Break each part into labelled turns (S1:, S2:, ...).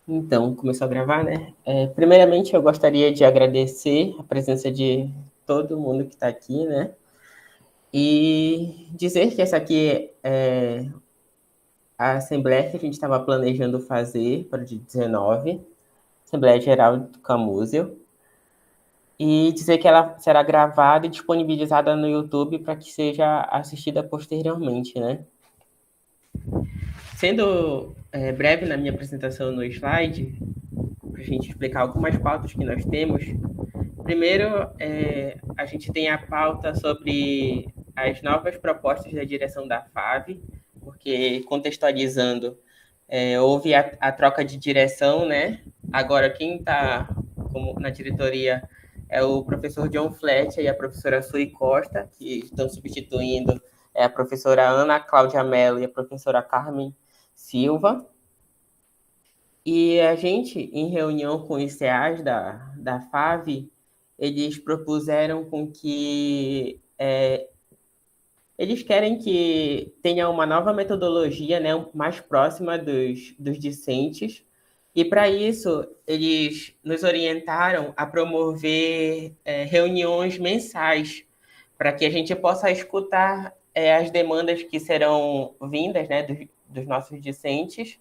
S1: Então, começou a gravar, né? Primeiramente, eu gostaria de agradecer a presença de todo mundo que está aqui, né? E dizer que essa aqui é a assembleia que a gente estava planejando fazer para o dia 19, Assembleia Geral do Camuseu, e dizer que ela será gravada e disponibilizada no YouTube para que seja assistida posteriormente, né? Sendo breve na minha apresentação no slide, para a gente explicar algumas pautas que nós temos. Primeiro, a gente tem a pauta sobre as novas propostas da direção da FAV, porque, contextualizando, houve a troca de direção, né? Agora, quem está na diretoria é o professor John Fletcher e a professora Sui Costa, que estão substituindo a professora Ana Cláudia Mello e a professora Carmen Silva. E a gente, em reunião com os CEAs da FAV, eles propuseram com que eles querem que tenha uma nova metodologia, né, mais próxima dos discentes, e para isso eles nos orientaram a promover reuniões mensais, para que a gente possa escutar as demandas que serão vindas, né, dos nossos discentes,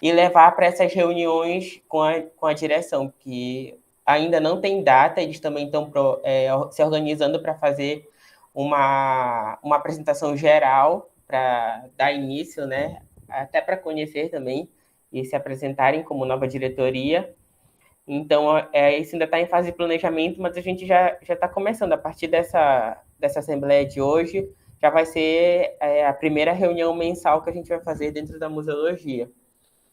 S1: e levar para essas reuniões com a direção, que ainda não tem data, eles também estão se organizando para fazer uma apresentação geral para dar início, né, até para conhecer também e se apresentarem como nova diretoria. Então, isso ainda está em fase de planejamento, mas a gente já está começando. A partir dessa assembleia de hoje, já vai ser a primeira reunião mensal que a gente vai fazer dentro da museologia.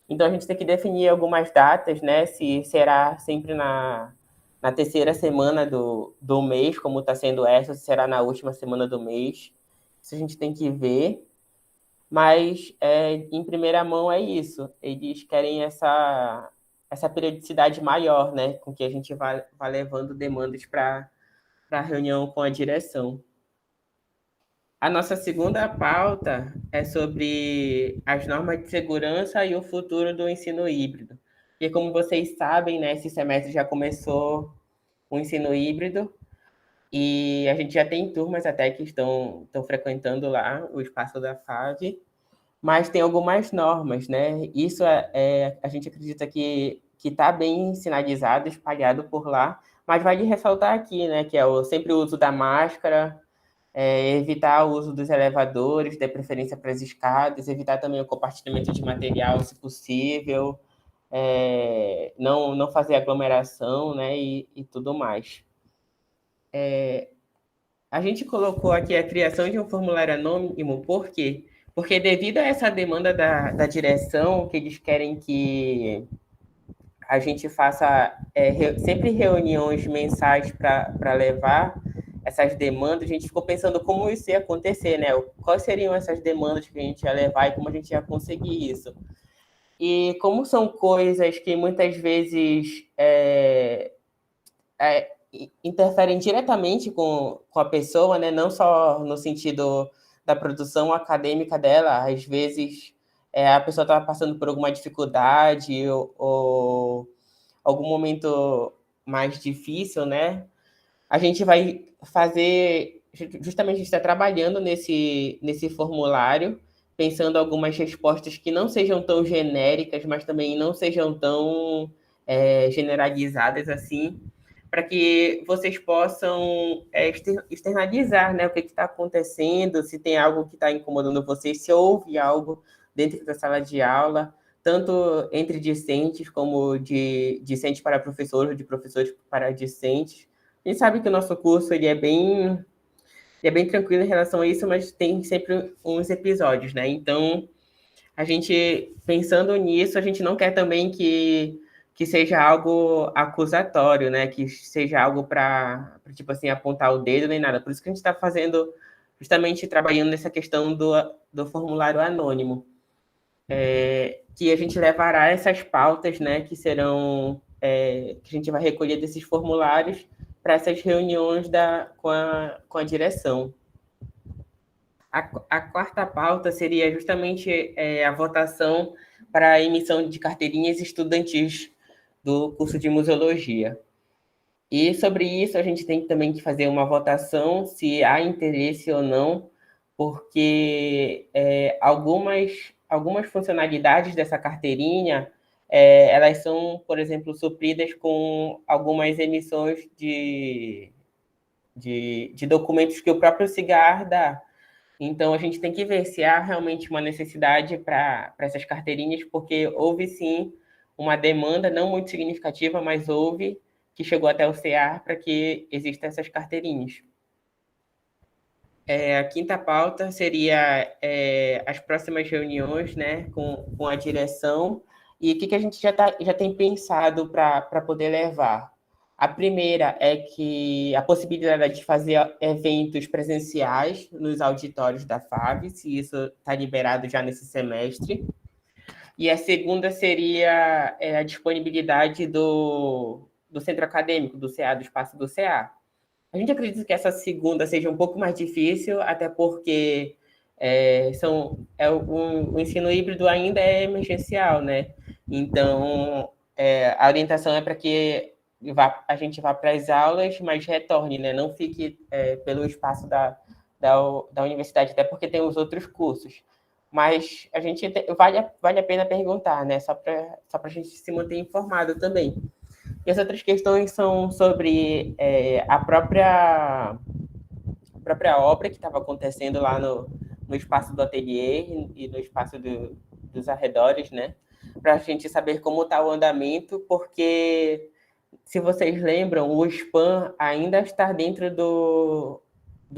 S1: Então, a gente tem que definir algumas datas, né? Se será sempre na terceira semana do mês, como está sendo essa, se será na última semana do mês. Isso a gente tem que ver. Mas, em primeira mão, é isso. Eles querem essa periodicidade maior, né? Com que a gente vai levando demandas para a reunião com a direção. A nossa segunda pauta é sobre as normas de segurança e o futuro do ensino híbrido. E como vocês sabem, né, esse semestre já começou o ensino híbrido e a gente já tem turmas até que estão frequentando lá o espaço da FAV, mas tem algumas normas, né? Isso a gente acredita que está bem sinalizado, espalhado por lá, mas vale ressaltar aqui, né, que é sempre o uso da máscara, evitar o uso dos elevadores, ter preferência para as escadas, evitar também o compartilhamento de material, se possível, não fazer aglomeração, né, e tudo mais. A gente colocou aqui a criação de um formulário anônimo, por quê? Porque devido a essa demanda da direção, que eles querem que a gente faça sempre reuniões mensais para levar essas demandas, a gente ficou pensando como isso ia acontecer, né? Quais seriam essas demandas que a gente ia levar e como a gente ia conseguir isso. E como são coisas que muitas vezes interferem diretamente com a pessoa, né? Não só no sentido da produção acadêmica dela, às vezes a pessoa está passando por alguma dificuldade ou algum momento mais difícil, né? A gente vai fazer, justamente a gente está trabalhando nesse formulário, pensando algumas respostas que não sejam tão genéricas, mas também não sejam tão generalizadas assim, para que vocês possam externalizar, né, o que está acontecendo, se tem algo que está incomodando vocês, se houve algo dentro da sala de aula, tanto entre discentes como de discentes para professores, de professores para discentes. A gente sabe que o nosso curso ele é bem tranquilo em relação a isso, mas tem sempre uns episódios, né? Então, a gente, pensando nisso, a gente não quer também que seja algo acusatório, né? Que seja algo para, tipo assim, apontar o dedo nem nada. Por isso que a gente está fazendo, justamente trabalhando nessa questão do formulário anônimo. Que a gente levará essas pautas, né? Que serão, que a gente vai recolher desses formulários para essas reuniões com a direção. A quarta pauta seria justamente a votação para a emissão de carteirinhas estudantis do curso de museologia. E sobre isso a gente tem também que fazer uma votação se há interesse ou não, porque algumas funcionalidades dessa carteirinha elas são, por exemplo, supridas com algumas emissões de documentos que o próprio CIGAR dá. Então, a gente tem que ver se há realmente uma necessidade para essas carteirinhas, porque houve, sim, uma demanda não muito significativa, mas houve, que chegou até o CEAR para que existam essas carteirinhas. A quinta pauta seria as próximas reuniões, né, com a direção e o que a gente já tem pensado para poder levar. A primeira é que a possibilidade de fazer eventos presenciais nos auditórios da FAV, se isso está liberado já nesse semestre. E a segunda seria a disponibilidade do centro acadêmico, do CA, do espaço do CA. A gente acredita que essa segunda seja um pouco mais difícil, até porque o ensino híbrido ainda é emergencial, né? Então, a orientação é para que a gente vá para as aulas, mas retorne, né? Não fique pelo espaço da universidade, até porque tem os outros cursos. Mas vale a pena perguntar, né? Só para a gente se manter informado também. E as outras questões são sobre a própria obra que estava acontecendo lá no espaço do ateliê e no espaço dos arredores, né? Para a gente saber como está o andamento, porque, se vocês lembram, o SPAM ainda está dentro do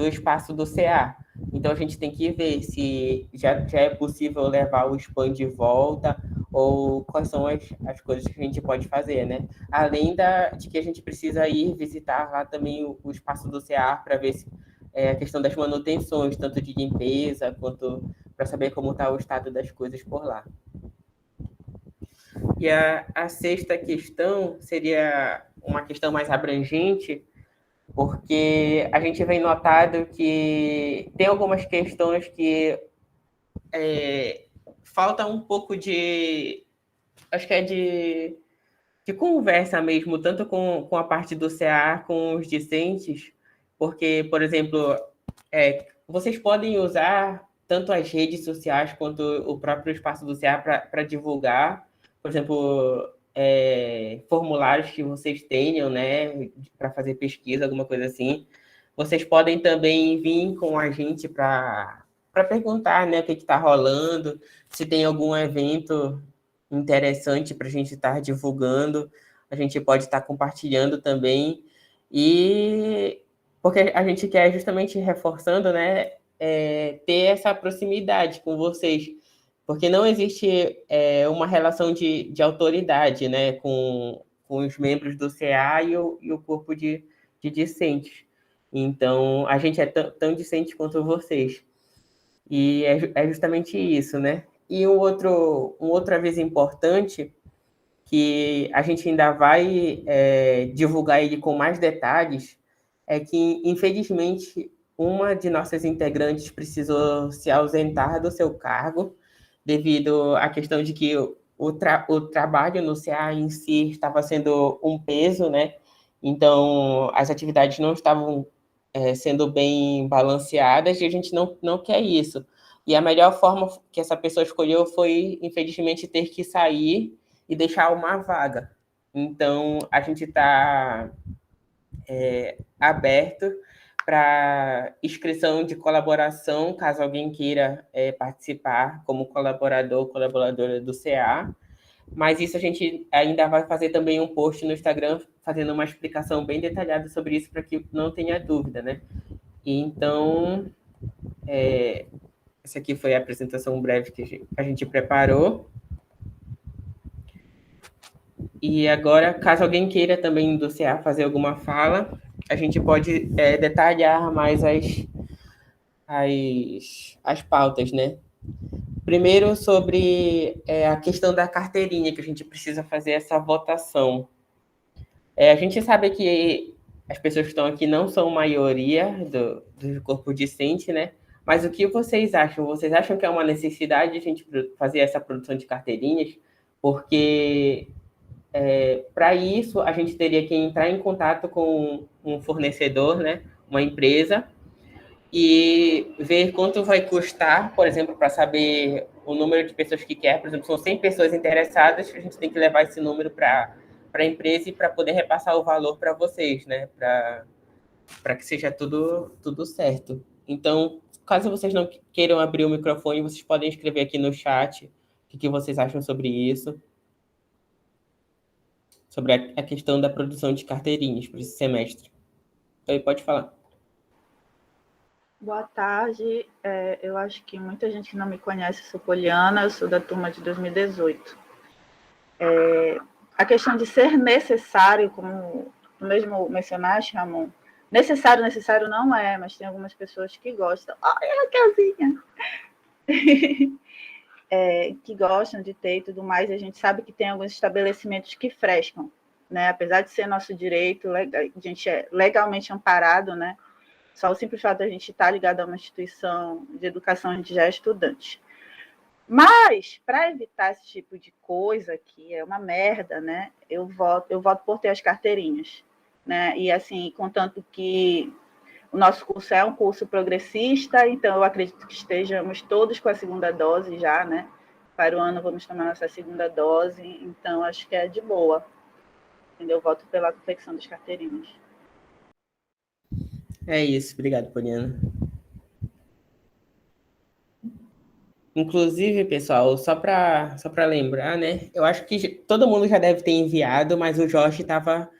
S1: espaço do CA. Então, a gente tem que ver se já é possível levar o SPAM de volta ou quais são as coisas que a gente pode fazer, né? Além de que a gente precisa ir visitar lá também o espaço do CA para ver se a questão das manutenções, tanto de limpeza quanto para saber como está o estado das coisas por lá. E a sexta questão seria uma questão mais abrangente, porque a gente vem notado que tem algumas questões que falta um pouco acho que é de conversa mesmo, tanto com a parte do CA, com os discentes, porque, por exemplo, vocês podem usar tanto as redes sociais quanto o próprio espaço do CA para divulgar, por exemplo, formulários que vocês tenham, né, para fazer pesquisa, alguma coisa assim. Vocês podem também vir com a gente para perguntar, né, o que está rolando, se tem algum evento interessante para a gente estar divulgando, a gente pode estar compartilhando também, e porque a gente quer justamente reforçando, né, ter essa proximidade com vocês, porque não existe uma relação de autoridade, né, com os membros do CA e o corpo de discentes. Então, a gente é tão discente quanto vocês. E é justamente isso, né? E um outro aviso importante, que a gente ainda vai divulgar ele com mais detalhes, é que, infelizmente, uma de nossas integrantes precisou se ausentar do seu cargo devido à questão de que o trabalho no CA em si estava sendo um peso, né? Então, as atividades não estavam sendo bem balanceadas e a gente não quer isso. E a melhor forma que essa pessoa escolheu foi, infelizmente, ter que sair e deixar uma vaga. Então, a gente está aberto para inscrição de colaboração, caso alguém queira participar como colaborador, colaboradora do CA. Mas isso a gente ainda vai fazer também um post no Instagram, fazendo uma explicação bem detalhada sobre isso, para que não tenha dúvida, né? E então, essa aqui foi a apresentação breve que a gente preparou. E agora, caso alguém queira também do CA fazer alguma fala, a gente pode detalhar mais as pautas, né? Primeiro, sobre a questão da carteirinha, que a gente precisa fazer essa votação. A gente sabe que as pessoas que estão aqui não são maioria do corpo discente, né? Mas o que vocês acham? Vocês acham que é uma necessidade a gente fazer essa produção de carteirinhas? Porque para isso a gente teria que entrar em contato com um fornecedor, né? Uma empresa, e ver quanto vai custar, por exemplo, para saber o número de pessoas que quer. Por exemplo, são 100 pessoas interessadas, a gente tem que levar esse número para a empresa e para poder repassar o valor para vocês, né? Para que seja tudo certo. Então, caso vocês não queiram abrir o microfone, vocês podem escrever aqui no chat o que vocês acham sobre isso, sobre a questão da produção de carteirinhas para esse semestre. Então, pode falar.
S2: Boa tarde. Eu acho que muita gente que não me conhece, sou Poliana, eu sou da turma de 2018. A questão de ser necessário, como tu mesmo mencionaste, Ramon, necessário não é, mas tem algumas pessoas que gostam. Ai, Raquelzinha! Que gostam de ter e tudo mais, a gente sabe que tem alguns estabelecimentos que frescam, né? Apesar de ser nosso direito, a gente é legalmente amparado, né? Só o simples fato de a gente estar ligado a uma instituição de educação, a gente já é estudante. Mas, para evitar esse tipo de coisa, que é uma merda, né? Eu voto por ter as carteirinhas, né? E, assim, contanto que o nosso curso é um curso progressista, então eu acredito que estejamos todos com a segunda dose já, né? Para o ano vamos tomar nossa segunda dose, então acho que é de boa. Entendeu? Eu voto pela confecção das carteirinhas.
S1: É isso, obrigado, Poliana. Inclusive, pessoal, só para lembrar, né? Eu acho que todo mundo já deve ter enviado, mas o Jorge estava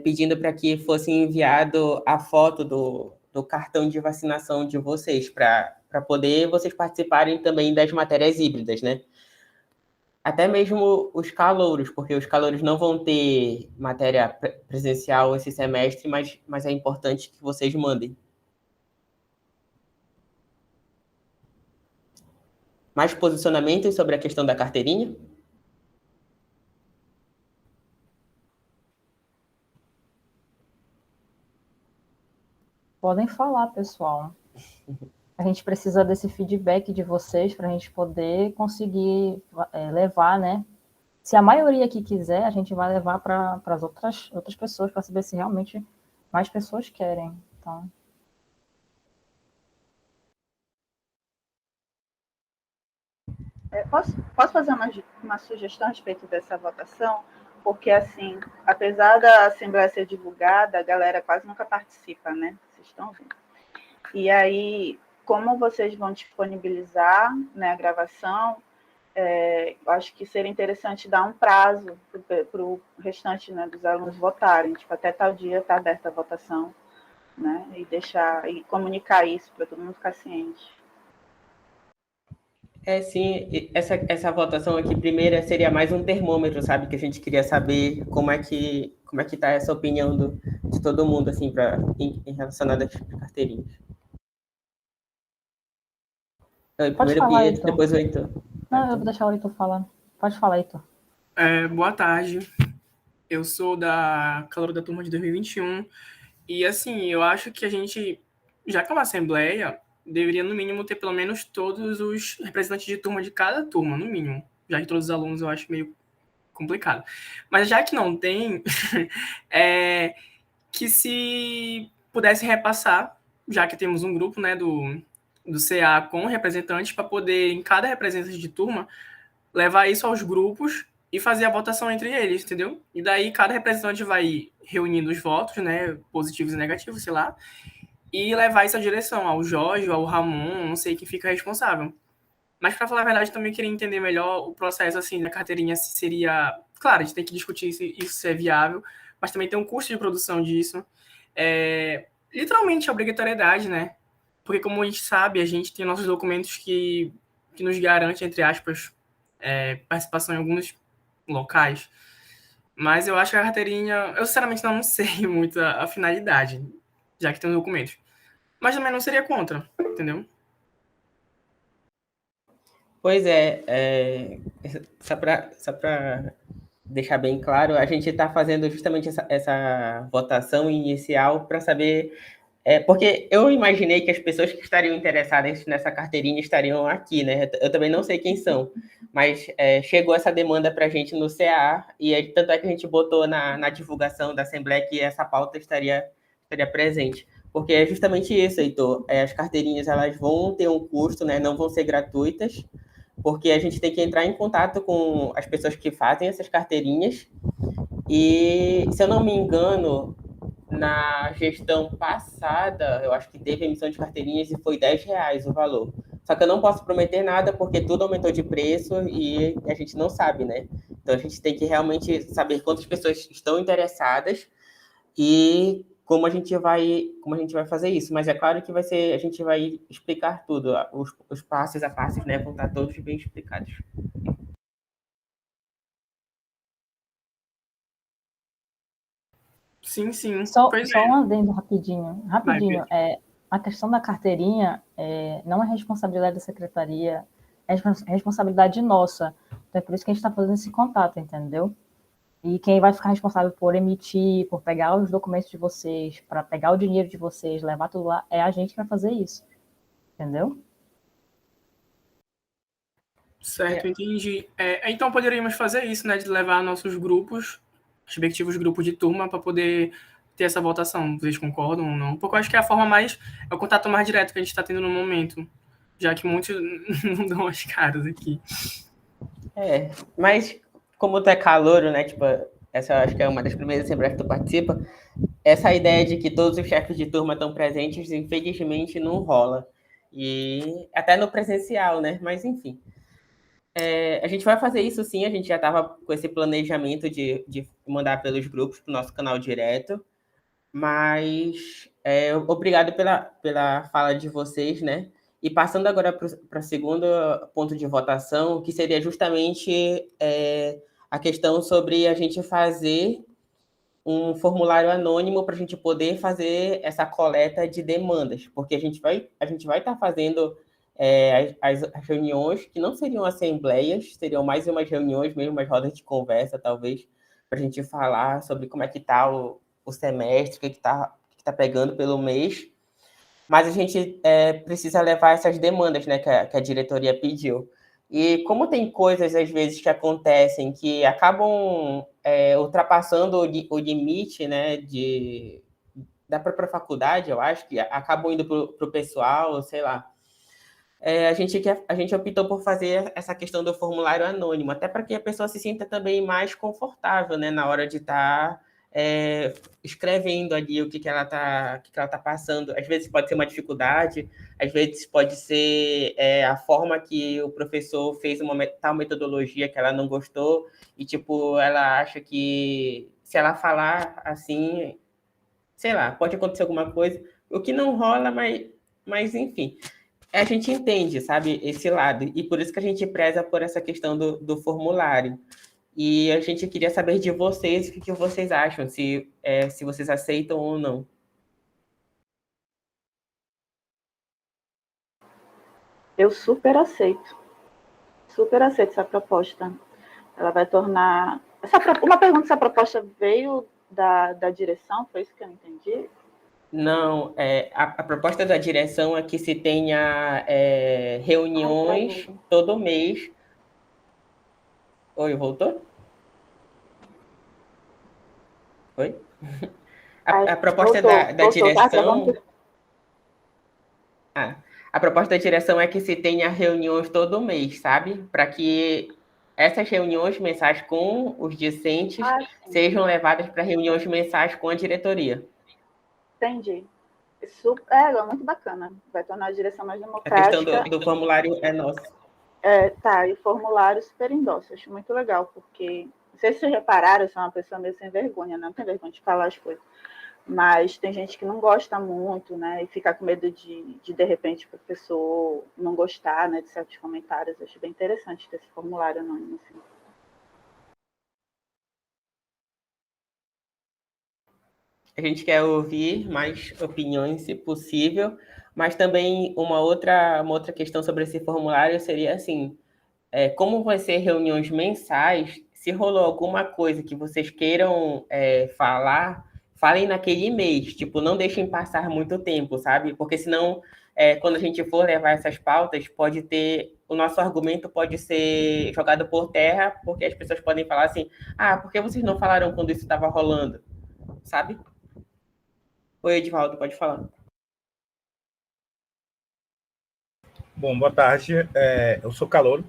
S1: pedindo para que fosse enviado a foto do cartão de vacinação de vocês, para poder vocês participarem também das matérias híbridas, né? Até mesmo os calouros, porque os calouros não vão ter matéria presencial esse semestre, mas é importante que vocês mandem. Mais posicionamentos sobre a questão da carteirinha?
S3: Podem falar, pessoal. A gente precisa desse feedback de vocês para a gente poder conseguir levar, né? Se a maioria aqui quiser, a gente vai levar para as outras pessoas para saber se realmente mais pessoas querem. Então,
S2: Posso fazer uma sugestão a respeito dessa votação? Porque, assim, apesar da Assembleia ser divulgada, a galera quase nunca participa, né? Vocês estão vendo. E aí, como vocês vão disponibilizar, né, a gravação, eu acho que seria interessante dar um prazo para o restante, né, dos alunos votarem. Tipo, até tal dia está aberta a votação, né? E comunicar isso para todo mundo ficar ciente.
S1: Sim, essa votação aqui primeira seria mais um termômetro, sabe? Que a gente queria saber como é que tá essa opinião de todo mundo, assim, em relacionada às carteirinhas. Primeiro o Pietro, depois o Heitor.
S3: Não, eu vou deixar o Heitor falar. Pode falar, Heitor.
S4: Boa tarde. Eu sou da calouro da turma de 2021 e, assim, eu acho que a gente, já que é uma assembleia, deveria, no mínimo, ter pelo menos todos os representantes de turma de cada turma, no mínimo. Já que todos os alunos eu acho meio complicado. Mas já que não tem, que se pudesse repassar, já que temos um grupo, né, do CA com representantes, para poder, em cada representante de turma, levar isso aos grupos e fazer a votação entre eles, entendeu? E daí cada representante vai reunindo os votos, né, positivos e negativos, sei lá, e levar isso à direção, ao Jorge, ao Ramon, não sei quem fica responsável. Mas, para falar a verdade, também queria entender melhor o processo, assim, da carteirinha, se seria... Claro, a gente tem que discutir se isso é viável, mas também tem um custo de produção disso. Literalmente, a obrigatoriedade, né? Porque, como a gente sabe, a gente tem nossos documentos que nos garante, entre aspas, participação em alguns locais. Mas eu acho que a carteirinha... Eu, sinceramente, não sei muito a finalidade, já que tem os documentos. Mas também não seria contra, entendeu?
S1: Pois só para deixar bem claro, a gente está fazendo justamente essa votação inicial para saber Porque eu imaginei que as pessoas que estariam interessadas nessa carteirinha estariam aqui, né? Eu também não sei quem são, mas chegou essa demanda para a gente no CA, e tanto é que a gente botou na divulgação da Assembleia que essa pauta estaria presente. Porque é justamente isso, Heitor. As carteirinhas elas vão ter um custo, né? Não vão ser gratuitas, porque a gente tem que entrar em contato com as pessoas que fazem essas carteirinhas. E, se eu não me engano, na gestão passada, eu acho que teve emissão de carteirinhas e foi R$ 10 o valor. Só que eu não posso prometer nada porque tudo aumentou de preço e a gente não sabe, né? Então a gente tem que realmente saber quantas pessoas estão interessadas e como a gente vai fazer isso. Mas é claro que a gente vai explicar tudo, os passos a passos, né? Vão estar todos bem explicados.
S4: Sim, sim.
S3: Só
S4: Pois
S3: um
S4: é.
S3: adendo rapidinho.
S4: Vai,
S3: Rapidinho,
S4: Pedro.
S3: a questão da carteirinha não é responsabilidade da secretaria, é responsabilidade nossa. Então é por isso que a gente está fazendo esse contato, entendeu? E quem vai ficar responsável por emitir, por pegar os documentos de vocês, para pegar o dinheiro de vocês, levar tudo lá, é a gente que vai fazer isso. Entendeu?
S4: Certo, entendi. Então poderíamos fazer isso, né? De levar nossos grupos, respectivos grupos de turma, para poder ter essa votação. Vocês concordam ou não? Porque eu acho que é o contato mais direto que a gente está tendo no momento, já que muitos não dão as caras aqui.
S1: Mas como tu é calouro, né? Tipo, essa eu acho que é uma das primeiras assembleias que tu participa. Essa ideia de que todos os chefes de turma estão presentes, infelizmente, não rola. E até no presencial, né? Mas, enfim. A gente vai fazer isso sim, a gente já estava com esse planejamento de mandar pelos grupos para o nosso canal direto. Mas obrigado pela fala de vocês, né? E passando agora para o segundo ponto de votação, que seria justamente a questão sobre a gente fazer um formulário anônimo para a gente poder fazer essa coleta de demandas, porque a gente vai estar fazendo as reuniões, que não seriam assembleias, seriam mais umas reuniões, mesmo umas rodas de conversa, talvez, para a gente falar sobre como é que está o semestre, o que está pegando pelo mês, mas a gente precisa levar essas demandas, né, que a diretoria pediu. E como tem coisas, às vezes, que acontecem que acabam ultrapassando o limite, né, da própria faculdade, eu acho, que acabam indo para o pessoal, sei lá. A gente optou por fazer essa questão do formulário anônimo, até para que a pessoa se sinta também mais confortável, né, na hora de estar escrevendo ali o que ela tá passando. Às vezes pode ser uma dificuldade, às vezes pode ser a forma que o professor fez uma tal metodologia que ela não gostou, e tipo, ela acha que se ela falar assim, sei lá, pode acontecer alguma coisa, o que não rola, mas enfim. A gente entende, sabe, esse lado, e por isso que a gente preza por essa questão do formulário. E a gente queria saber de vocês o que vocês acham, se vocês aceitam ou não.
S2: Eu super aceito. Super aceito essa proposta. Ela vai tornar. Uma pergunta: essa proposta veio da direção? Foi isso que eu entendi?
S1: Não, a proposta da direção é que se tenha reuniões todo mês. Oi, voltou? Oi? A proposta da direção. A proposta da direção é que se tenha reuniões todo mês, sabe? Para que essas reuniões mensais com os discentes sejam levadas para reuniões mensais com a diretoria.
S2: Entendi. É muito bacana. Vai tornar a direção mais democrática.
S1: A questão do formulário é nossa.
S2: Tá, e o formulário super endosso. Acho muito legal, porque não sei se vocês repararam, eu sou uma pessoa meio sem vergonha, não tem vergonha de falar as coisas. Mas tem gente que não gosta muito, né? E fica com medo de repente, o professor não gostar, né, de certos comentários. Eu acho bem interessante ter esse formulário anônimo, assim.
S1: A gente quer ouvir mais opiniões, se possível, mas também uma outra questão sobre esse formulário seria assim, como vai ser reuniões mensais, se rolou alguma coisa que vocês queiram falar falem naquele mês, tipo, não deixem passar muito tempo, sabe? Porque senão, quando a gente for levar essas pautas, pode ter, o nosso argumento pode ser jogado por terra, porque as pessoas podem falar assim, ah, por que vocês não falaram quando isso estava rolando, sabe? Oi, Edivaldo, pode falar.
S5: Bom, boa tarde. Eu sou calouro.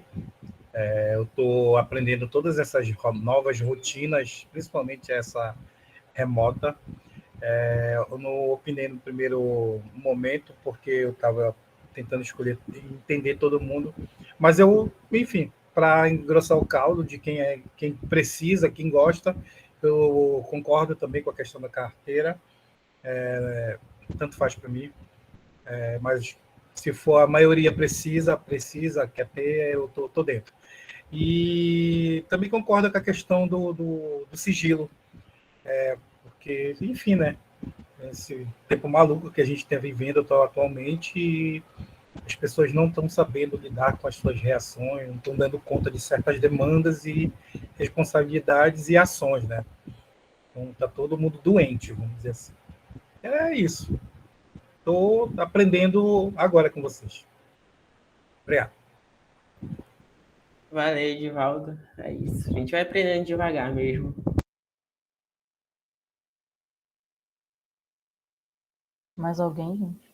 S5: Eu estou aprendendo todas essas novas rotinas, principalmente essa remota. Eu não opinei no primeiro momento, porque eu estava tentando escolher, entender todo mundo. Mas eu, enfim, para engrossar o caldo de quem precisa, quem gosta, eu concordo também com a questão da carteira. Tanto faz para mim. Mas se for a maioria precisa, quer ter, eu tô dentro. E também concordo com a questão do sigilo, porque, enfim, né? Esse tempo maluco que a gente está vivendo atualmente, e as pessoas não estão sabendo lidar com as suas reações, não estão dando conta de certas demandas e responsabilidades e ações, né? Então, está todo mundo doente, vamos dizer assim. É isso. Estou aprendendo agora com vocês. Obrigado.
S1: Valeu, Edivaldo. É isso. A gente vai aprendendo devagar mesmo.
S3: Mais alguém, gente?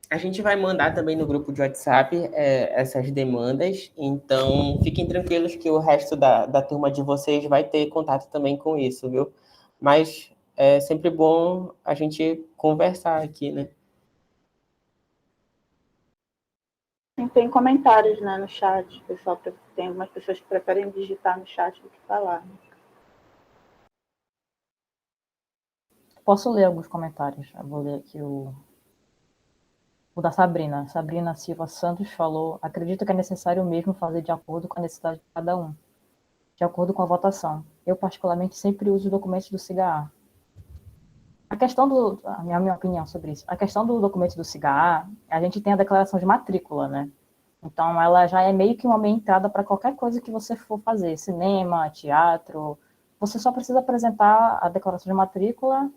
S1: A gente vai mandar também no grupo de WhatsApp essas demandas, então fiquem tranquilos que o resto da turma de vocês vai ter contato também com isso, viu? Mas é sempre bom a gente conversar aqui, né?
S2: Tem comentários, né, no chat, pessoal. Tem algumas pessoas que preferem digitar no chat do que falar.
S3: Posso ler alguns comentários? Eu vou ler aqui o da Sabrina. Sabrina Silva Santos falou: acredito que é necessário mesmo fazer de acordo com a necessidade de cada um, de acordo com a votação. Eu, particularmente, sempre uso os documentos do SIGA. A questão a minha opinião sobre isso, a questão do documento do SIGA, a gente tem a declaração de matrícula, né? Então, ela já é meio que uma meia entrada para qualquer coisa que você for fazer, cinema, teatro. Você só precisa apresentar a declaração de matrícula,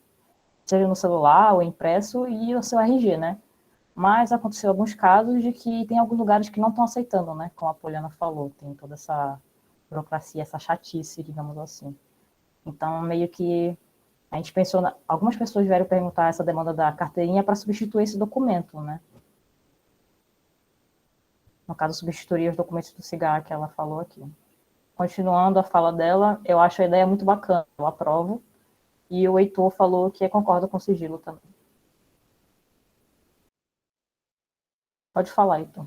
S3: seja no celular ou impresso, e o seu RG, né? Mas aconteceu alguns casos de que tem alguns lugares que não estão aceitando, né? Como a Poliana falou, tem toda essa burocracia, essa chatice, digamos assim. Então, meio que a gente pensou, algumas pessoas vieram perguntar essa demanda da carteirinha para substituir esse documento, né? No caso, substituir os documentos do cigarro que ela falou aqui. Continuando a fala dela, eu acho a ideia muito bacana, eu aprovo. E o Heitor falou que concorda com o sigilo também. Pode falar, Heitor.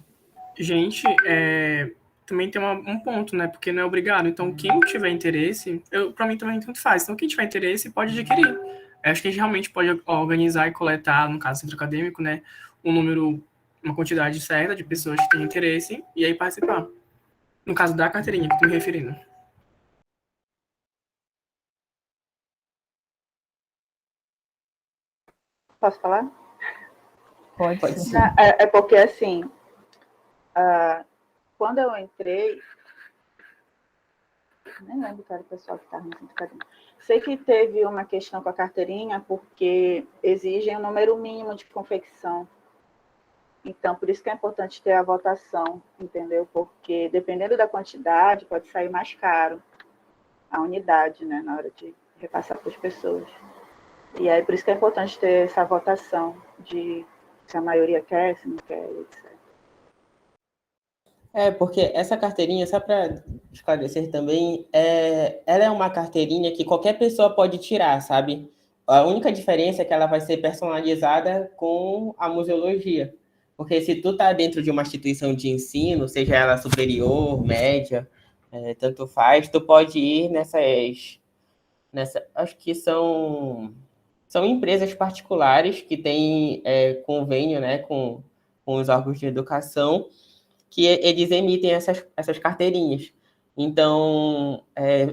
S4: Gente, também tem um ponto, né? Porque não é obrigado. Então, quem tiver interesse, para mim também tanto faz. Então, quem tiver interesse pode adquirir. Eu acho que a gente realmente pode organizar e coletar, no caso do centro acadêmico, né? Uma quantidade certa de pessoas que têm interesse e aí participar. No caso da carteirinha que eu estou me referindo.
S2: Posso falar?
S3: Pode sim.
S2: É porque, assim, quando eu entrei, nem lembro qual era o pessoal que estava no centro acadêmico. Sei que teve uma questão com a carteirinha, porque exigem um número mínimo de confecção. Então, por isso que é importante ter a votação, entendeu? Porque, dependendo da quantidade, pode sair mais caro a unidade, né? Na hora de repassar para as pessoas. E aí, por isso que é importante ter essa votação de se a maioria quer, se não quer, etc.
S1: Porque essa carteirinha, só para esclarecer também, ela é uma carteirinha que qualquer pessoa pode tirar, sabe? A única diferença é que ela vai ser personalizada com a museologia. Porque se tu tá dentro de uma instituição de ensino, seja ela superior, média, tanto faz, tu pode ir acho que são empresas particulares que têm convênio, né, com os órgãos de educação, que eles emitem essas carteirinhas. Então,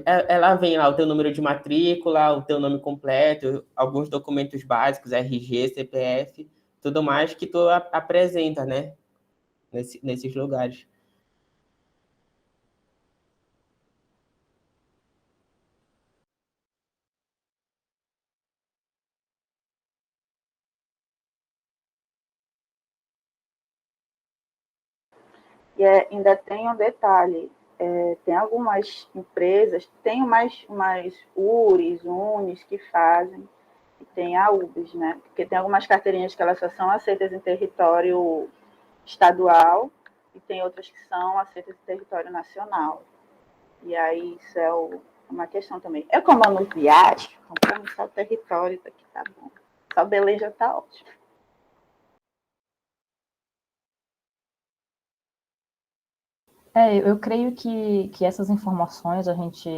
S1: ela vem lá o teu número de matrícula, o teu nome completo, alguns documentos básicos, RG, CPF, tudo mais que tu apresenta, né? Nesses lugares.
S2: E ainda tem um detalhe, tem algumas empresas, tem umas URIs, UNIs que fazem, e tem a UBS, né? Porque tem algumas carteirinhas que elas só são aceitas em território estadual e tem outras que são aceitas em território nacional. E aí isso é uma questão também. Eu, como eu não viajo, comprando só o território daqui, tá bom. Só Belém já tá ótimo.
S3: Eu creio que essas informações a gente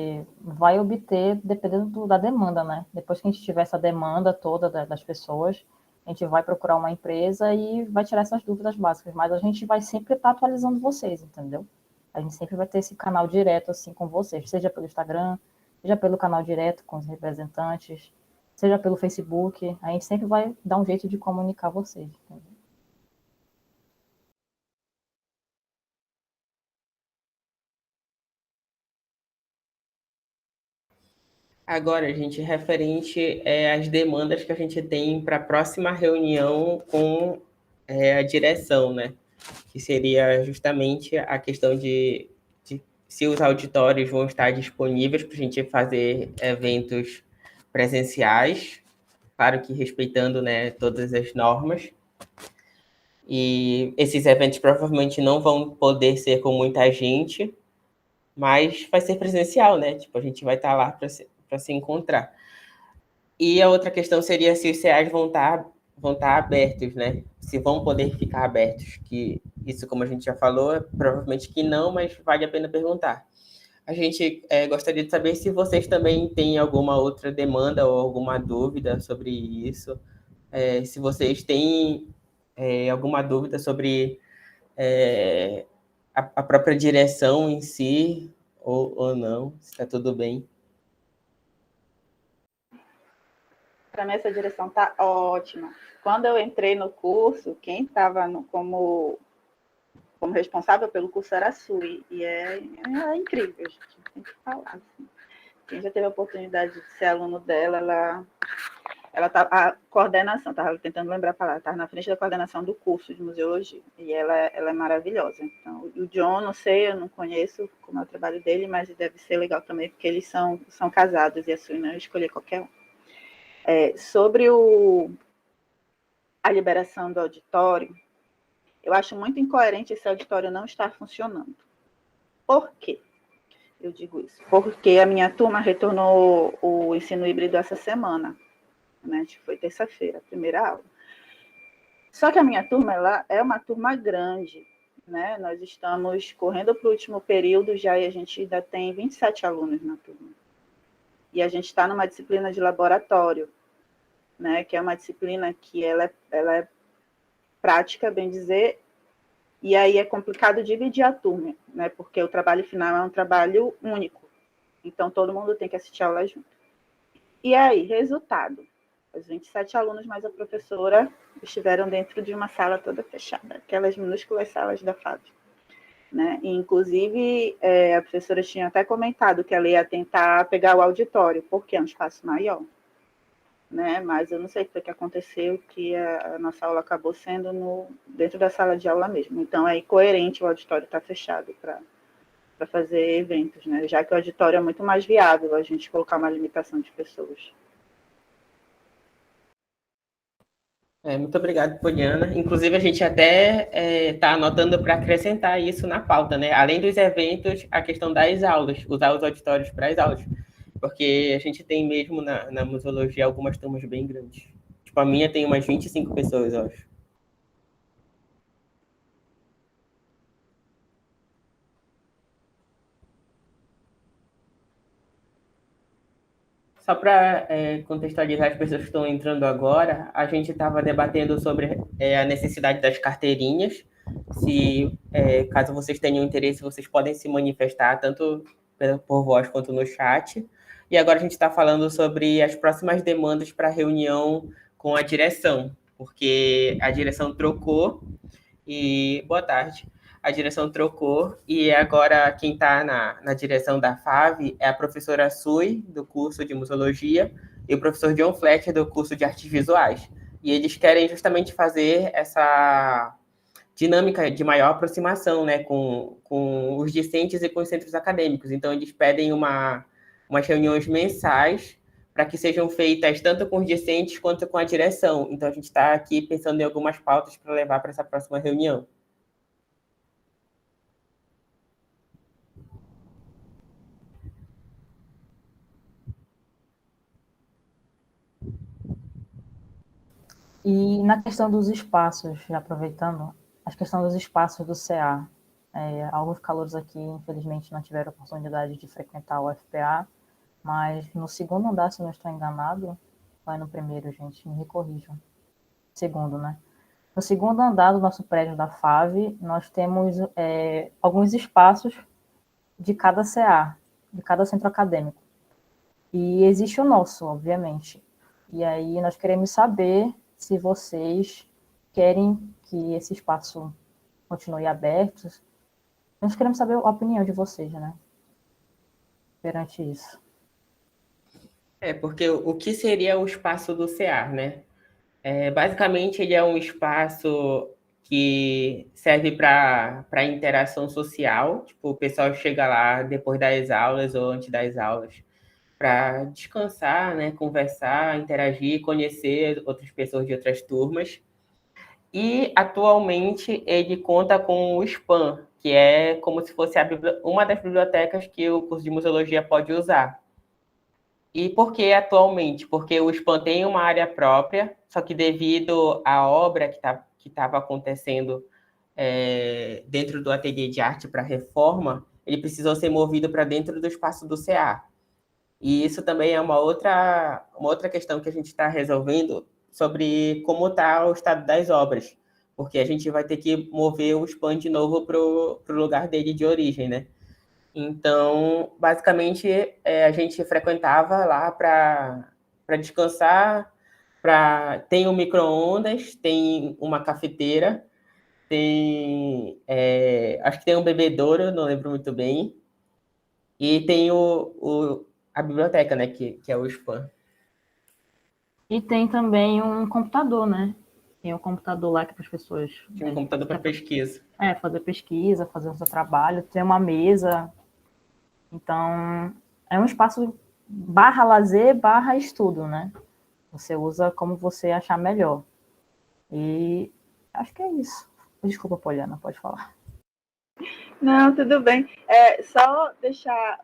S3: vai obter dependendo da demanda, né? Depois que a gente tiver essa demanda toda das pessoas, a gente vai procurar uma empresa e vai tirar essas dúvidas básicas, mas a gente vai sempre estar atualizando vocês, entendeu? A gente sempre vai ter esse canal direto assim com vocês, seja pelo Instagram, seja pelo canal direto com os representantes, seja pelo Facebook, a gente sempre vai dar um jeito de comunicar vocês, entendeu?
S1: Agora, gente, referente às demandas que a gente tem para a próxima reunião com a direção, né? Que seria justamente a questão de se os auditórios vão estar disponíveis para a gente fazer eventos presenciais, claro que respeitando, né, todas as normas. E esses eventos provavelmente não vão poder ser com muita gente, mas vai ser presencial, né? Tipo, a gente vai estar lá para se encontrar. E a outra questão seria se os CEAs vão estar abertos, né? Se vão poder ficar abertos. Que isso, como a gente já falou, provavelmente que não, mas vale a pena perguntar. A gente gostaria de saber se vocês também têm alguma outra demanda ou alguma dúvida sobre isso. Se vocês têm alguma dúvida sobre a própria direção em si, ou não, se está tudo bem.
S2: Para mim, essa direção tá ótima. Quando eu entrei no curso, quem estava como responsável pelo curso era a Sui, e é incrível, gente, tem que falar. Assim. Quem já teve a oportunidade de ser aluno dela, ela tá, a coordenação, estava tentando lembrar a palavra, estava na frente da coordenação do curso de museologia, e ela é maravilhosa. Então, o John, não sei, eu não conheço como é o trabalho dele, mas deve ser legal também, porque eles são casados, e a Sui não escolher qualquer um. Sobre a liberação do auditório, eu acho muito incoerente esse auditório não estar funcionando. Por quê? Eu digo isso. Porque a minha turma retornou o ensino híbrido essa semana, né? Foi terça-feira, a primeira aula. Só que a minha turma ela é uma turma grande, né? Nós estamos correndo para o último período já e a gente ainda tem 27 alunos na turma. E a gente está numa disciplina de laboratório, né? Que é uma disciplina que ela é prática, bem dizer, e aí é complicado dividir a turma, né? Porque o trabalho final é um trabalho único. Então, todo mundo tem que assistir a aula junto. E aí, resultado. Os 27 alunos mais a professora estiveram dentro de uma sala toda fechada, aquelas minúsculas salas da fábrica. Né? E, inclusive, a professora tinha até comentado que ela ia tentar pegar o auditório, porque é um espaço maior. Né? Mas eu não sei o que foi que aconteceu, que a nossa aula acabou sendo dentro da sala de aula mesmo. Então, é incoerente o auditório estar fechado para fazer eventos, né? Já que o auditório é muito mais viável a gente colocar uma limitação de pessoas.
S1: Muito obrigado, Poliana. Inclusive, a gente até está anotando para acrescentar isso na pauta, né? Além dos eventos, a questão das aulas, usar os auditórios para as aulas. Porque a gente tem mesmo na museologia algumas turmas bem grandes. Tipo, a minha tem umas 25 pessoas, eu acho. Só para contextualizar as pessoas que estão entrando agora, a gente estava debatendo sobre a necessidade das carteirinhas, Caso vocês tenham interesse, vocês podem se manifestar, tanto por voz quanto no chat. E agora a gente está falando sobre as próximas demandas para a reunião com a direção, porque a direção trocou e... Boa tarde. A direção trocou e agora quem está na direção da FAV é a professora Sui, do curso de Museologia, e o professor John Fletcher, do curso de Artes Visuais. E eles querem justamente fazer essa dinâmica de maior aproximação, né, com os discentes e com os centros acadêmicos. Então, eles pedem umas reuniões mensais para que sejam feitas tanto com os discentes quanto com a direção. Então, a gente está aqui pensando em algumas pautas para levar para essa próxima reunião.
S3: E na questão dos espaços, já aproveitando, a questão dos espaços do CA. Alguns calouros aqui, infelizmente, não tiveram a oportunidade de frequentar o FPA, mas no segundo andar, se não estou enganado, vai no primeiro, gente, me corrijam. Segundo, né? No segundo andar do nosso prédio da FAV, nós temos alguns espaços de cada CA, de cada centro acadêmico. E existe o nosso, obviamente. E aí nós queremos saber se vocês querem que esse espaço continue aberto. Nós queremos saber a opinião de vocês, né? Perante isso.
S1: Porque o que seria o espaço do CEAR, né? Basicamente, ele é um espaço que serve para interação social. Tipo, o pessoal chega lá depois das aulas ou antes das aulas para descansar, né, conversar, interagir, conhecer outras pessoas de outras turmas. E, atualmente, ele conta com o SPAM, que é como se fosse uma das bibliotecas que o curso de Museologia pode usar. E por que atualmente? Porque o SPAM tem uma área própria, só que devido à obra que estava acontecendo dentro do ateliê de arte para reforma, ele precisou ser movido para dentro do espaço do CA. E isso também é uma outra questão que a gente está resolvendo sobre como está o estado das obras, porque a gente vai ter que mover o SPAM de novo para o lugar dele de origem, né? Então, basicamente, a gente frequentava lá para descansar, tem um micro-ondas, tem uma cafeteira, acho que tem um bebedouro, não lembro muito bem, e tem a biblioteca, né, que é o SPAM.
S3: E tem também um computador, né? Tem um computador lá que as pessoas...
S1: Tem um computador para pesquisa.
S3: Fazer pesquisa, fazer o seu trabalho, tem uma mesa. Então, é um espaço barra lazer, barra estudo, né? Você usa como você achar melhor. E acho que é isso. Desculpa, Poliana, pode falar.
S2: Não, tudo bem. Só deixar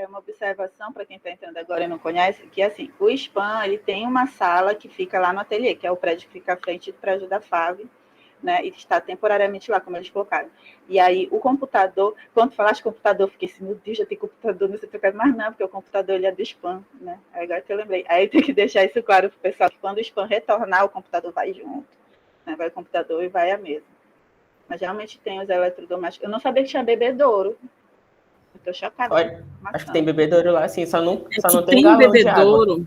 S2: uma observação para quem está entrando agora e não conhece, que assim, o SPAM ele tem uma sala que fica lá no ateliê, que é o prédio que fica à frente do prédio da FAV, né, e está temporariamente lá, como eles colocaram. E aí, o computador, quando falaste computador, eu fiquei assim, meu Deus, já tem computador, não sei trocar mais não, porque o computador ele é do SPAM, né? Aí agora que eu lembrei. Aí tem que deixar isso claro para o pessoal, que quando o SPAM retornar, o computador vai junto, né? Vai o computador e vai a mesa. Mas realmente tem os eletrodomésticos. Eu não sabia que tinha bebedouro. Estou chocada.
S1: Olha, acho que tem bebedouro lá, sim, só não tem
S6: tem
S1: galão de água.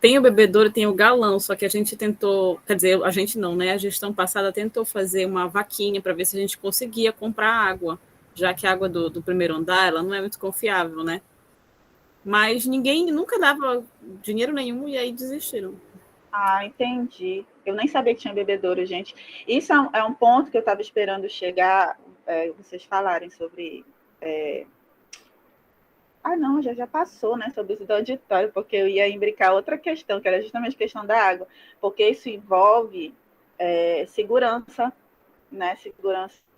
S6: Tem o bebedouro, tem o galão, só que a gente tentou, quer dizer, a gente não, né? A gestão passada tentou fazer uma vaquinha para ver se a gente conseguia comprar água, já que a água do primeiro andar, ela não é muito confiável, né? Mas ninguém nunca dava dinheiro nenhum e aí desistiram.
S2: Ah, entendi. Eu nem sabia que tinha bebedouro, gente. Isso é um ponto que eu estava esperando chegar, vocês falarem sobre... não, já passou, né, sobre isso do auditório, porque eu ia imbricar outra questão, que era justamente a questão da água, porque isso envolve segurança, né,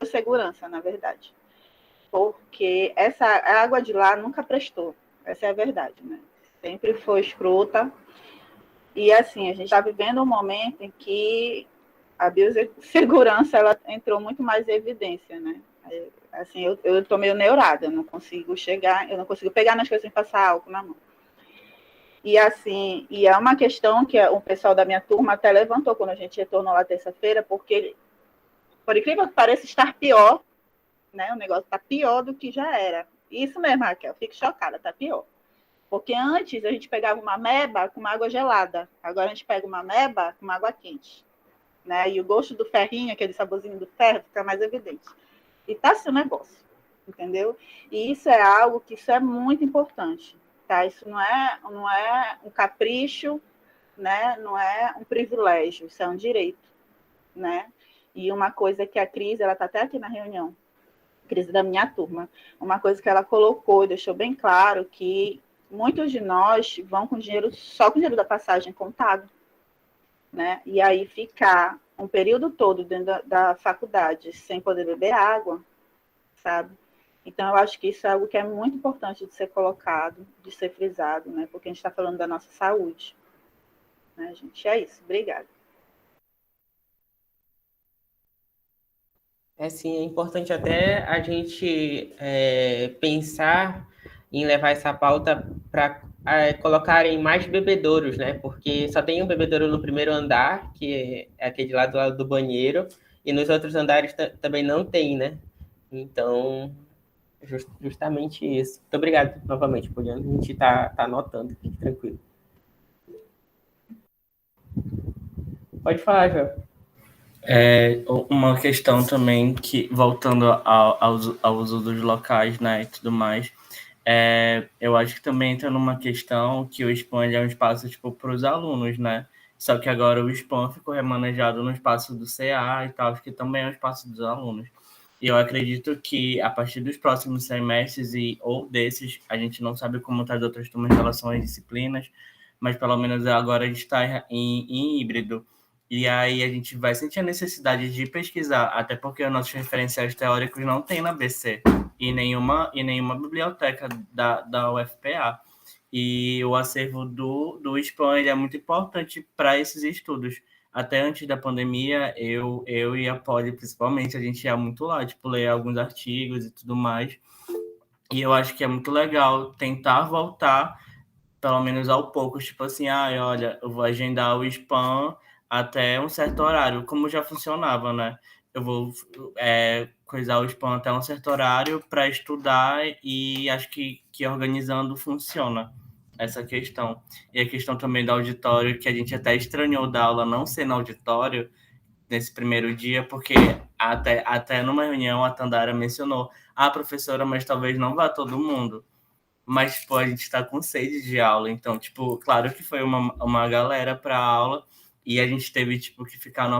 S2: segurança, na verdade. Porque a água de lá nunca prestou, essa é a verdade, né? Sempre foi escrota. E, assim, a gente está vivendo um momento em que a biossegurança ela entrou muito mais em evidência, né? Assim, eu estou meio neurada, eu não consigo pegar nas coisas sem passar álcool na mão. E, assim, é uma questão que o pessoal da minha turma até levantou quando a gente retornou lá terça-feira, porque por incrível que pareça, estar pior, né? O negócio está pior do que já era. Isso mesmo, Raquel, fico chocada, está pior. Porque antes a gente pegava uma meba com uma água gelada, agora a gente pega uma meba com uma água quente, né? E o gosto do ferrinho, aquele saborzinho do ferro, fica mais evidente. E tá seu negócio, entendeu? E isso é algo que isso é muito importante, tá? Isso não é um capricho, né? Não é um privilégio, isso é um direito, né? E uma coisa que a Cris, ela tá até aqui na reunião, Cris da minha turma, uma coisa que ela colocou e deixou bem claro que muitos de nós vão com dinheiro, só com o dinheiro da passagem contado, né? E aí ficar um período todo dentro da faculdade sem poder beber água, sabe? Então, eu acho que isso é algo que é muito importante de ser colocado, de ser frisado, né? Porque a gente está falando da nossa saúde. Né, gente? É isso. Obrigada.
S1: Sim, é importante até a gente pensar em levar essa pauta para colocarem mais bebedouros, né? Porque só tem um bebedouro no primeiro andar, que é aquele lá do lado do banheiro, e nos outros andares também não tem, né? Então, justamente isso. Muito obrigado novamente, Poliana. A gente tá anotando, fique tranquilo. Pode falar, João.
S7: Uma questão também que, voltando ao uso dos locais, né, e tudo mais, eu acho que também entra numa questão que o SPAN é um espaço, tipo, para os alunos, né? Só que agora o SPAN ficou remanejado no espaço do CA e tal, que também é um espaço dos alunos. E eu acredito que, a partir dos próximos semestres ou desses, a gente não sabe como está as outras turmas em relação às disciplinas, mas pelo menos agora a gente está em híbrido. E aí a gente vai sentir a necessidade de pesquisar, até porque os nossos referenciais teóricos não tem na BC e nenhuma biblioteca da UFPA. E o acervo do SPAN ele é muito importante para esses estudos. Até antes da pandemia, eu e a Poli, principalmente, a gente ia muito lá, tipo, ler alguns artigos e tudo mais. E eu acho que é muito legal tentar voltar, pelo menos ao pouco, tipo assim, olha, eu vou agendar o SPAN até um certo horário, como já funcionava, né? Eu vou coisar o SPAN até um certo horário para estudar e acho que organizando funciona essa questão. E a questão também do auditório, que a gente até estranhou da aula não ser no auditório nesse primeiro dia, porque até numa reunião a Tandara mencionou, professora, mas talvez não vá todo mundo. Mas, tipo, a gente está com sede de aula. Então, tipo, claro que foi uma galera para a aula e a gente teve, tipo, que ficar no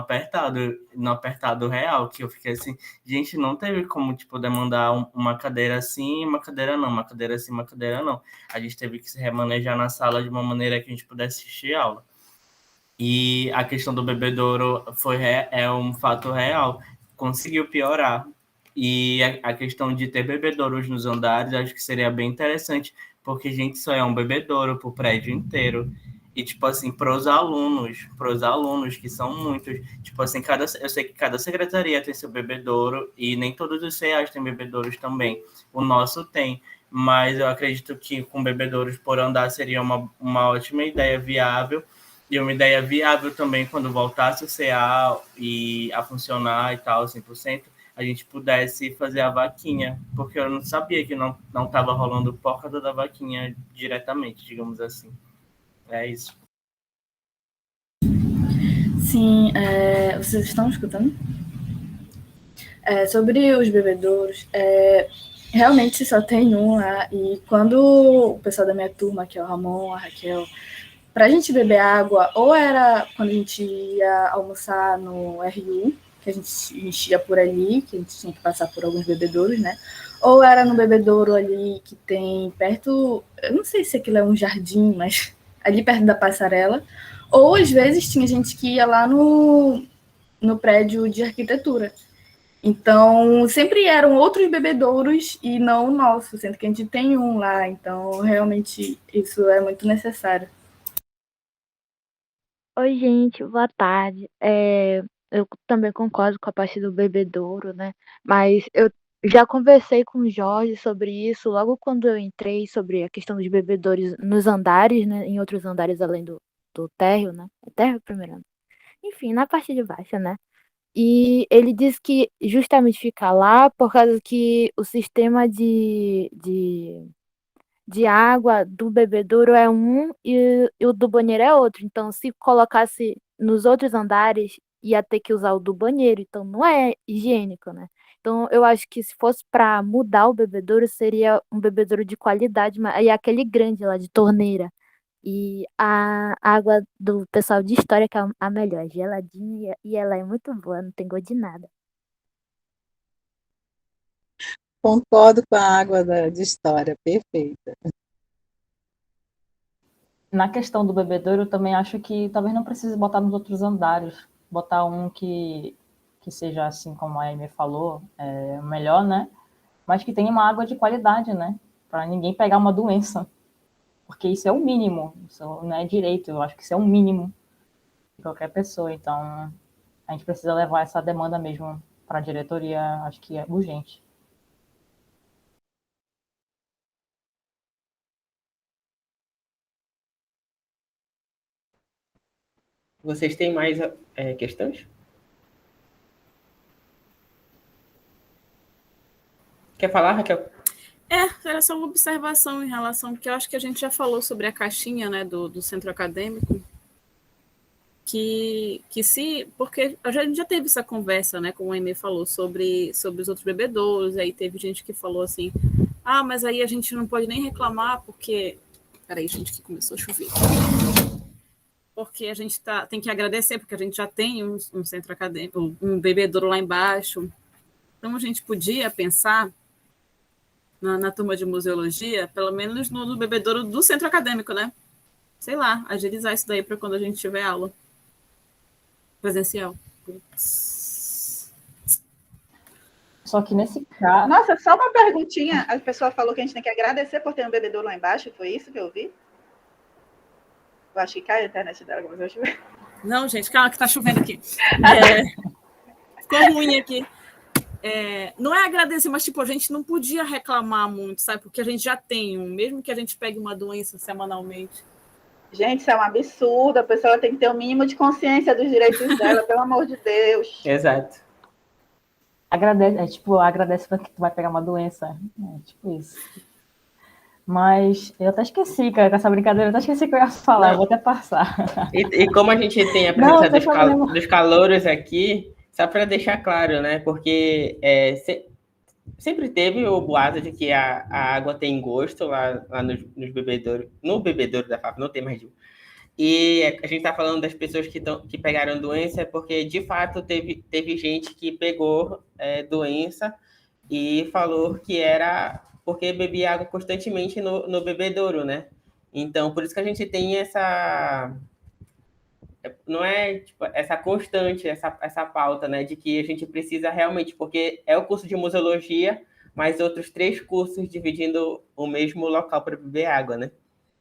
S7: apertado real, que eu fiquei assim, gente, não teve como, tipo, demandar uma cadeira assim, uma cadeira não, uma cadeira assim, uma cadeira não. A gente teve que se remanejar na sala de uma maneira que a gente pudesse assistir a aula. E a questão do bebedouro é um fato real. Conseguiu piorar. E a questão de ter bebedouros nos andares, acho que seria bem interessante, porque, gente, só é um bebedouro pro prédio inteiro. E, tipo assim, pros alunos, que são muitos, tipo assim, eu sei que cada secretaria tem seu bebedouro, e nem todos os CEAs têm bebedouros também. O nosso tem, mas eu acredito que com bebedouros por andar seria uma ótima ideia, viável, e uma ideia viável também quando voltasse o CA e a funcionar e tal, 100%, a gente pudesse fazer a vaquinha, porque eu não sabia que não estava rolando por causa da vaquinha diretamente, digamos assim. É isso.
S8: Sim, vocês estão escutando? Sobre os bebedouros, realmente só tem um lá, e quando o pessoal da minha turma, que é o Ramon, a Raquel, para a gente beber água, ou era quando a gente ia almoçar no RU, que a gente ia por ali, que a gente tinha que passar por alguns bebedouros, né? Ou era no bebedouro ali que tem perto, eu não sei se aquilo é um jardim, mas ali perto da passarela. Ou às vezes tinha gente que ia lá no prédio de arquitetura. Então, sempre eram outros bebedouros e não o nosso, sendo que a gente tem um lá. Então, realmente, isso é muito necessário.
S9: Oi, gente, boa tarde. Eu também concordo com a parte do bebedouro, né? Mas eu já conversei com o Jorge sobre isso logo quando eu entrei, sobre a questão dos bebedouros nos andares, né? Em outros andares além do térreo, né? O térreo primeiro. Enfim, na parte de baixo, né? E ele disse que justamente fica lá por causa que o sistema de água do bebedouro é um e o do banheiro é outro. Então, se colocasse nos outros andares, ia ter que usar o do banheiro. Então, não é higiênico, né? Então, eu acho que se fosse para mudar o bebedouro, seria um bebedouro de qualidade, e aquele grande lá de torneira. E a água do pessoal de história, que é a melhor, é geladinha e ela é muito boa, não tem gosto de nada.
S10: Concordo com a água de história, perfeita.
S3: Na questão do bebedouro, eu também acho que talvez não precise botar nos outros andares. Botar um que seja assim como a Amy falou, o melhor, né? Mas que tenha uma água de qualidade, né? Para ninguém pegar uma doença. Porque isso é o mínimo, isso não é direito, eu acho que isso é o mínimo de qualquer pessoa. Então, a gente precisa levar essa demanda mesmo para a diretoria, acho que é urgente.
S1: Vocês têm mais questões? Quer falar, Raquel?
S6: Era só uma observação em relação, porque eu acho que a gente já falou sobre a caixinha, né, do centro acadêmico, porque a gente já teve essa conversa, né, como a Aimee falou, sobre os outros bebedouros, aí teve gente que falou assim, mas aí a gente não pode nem reclamar, porque... Peraí, gente, que começou a chover. Porque a gente tem que agradecer, porque a gente já tem um centro acadêmico, um bebedouro lá embaixo. Então, a gente podia pensar na turma de museologia, pelo menos no bebedouro do centro acadêmico, né? Sei lá, agilizar isso daí para quando a gente tiver aula presencial.
S3: Só que nesse caso...
S2: Nossa, só uma perguntinha. A pessoa falou que a gente tem que agradecer por ter um bebedouro lá embaixo. Foi isso que eu vi? Eu acho que cai a internet dela, mas eu chover.
S6: Não, gente, calma que tá chovendo aqui. Ficou ruim aqui. Não é agradecer, mas tipo, a gente não podia reclamar muito, sabe? Porque a gente já tem mesmo que a gente pegue uma doença semanalmente.
S2: Gente, isso é um absurdo. A pessoa tem que ter o mínimo de consciência dos direitos dela, pelo amor de Deus.
S1: Exato.
S3: Agradece porque tu vai pegar uma doença. Tipo isso. Mas eu até esqueci, cara, com essa brincadeira, eu até esqueci o que eu ia falar, eu vou até passar.
S1: E como a gente tem a presença dos calouros aqui, só para deixar claro, né? Porque sempre teve o boato de que a água tem gosto lá nos bebedouros. No bebedouro da FAP, não tem mais de um. E a gente está falando das pessoas que pegaram doença, porque de fato teve gente que pegou doença e falou que era porque bebia água constantemente no bebedouro, né? Então, por isso que a gente tem essa... Não é tipo, essa constante, essa pauta, né? De que a gente precisa realmente, porque é o curso de museologia, mas outros 3 cursos dividindo o mesmo local para beber água, né?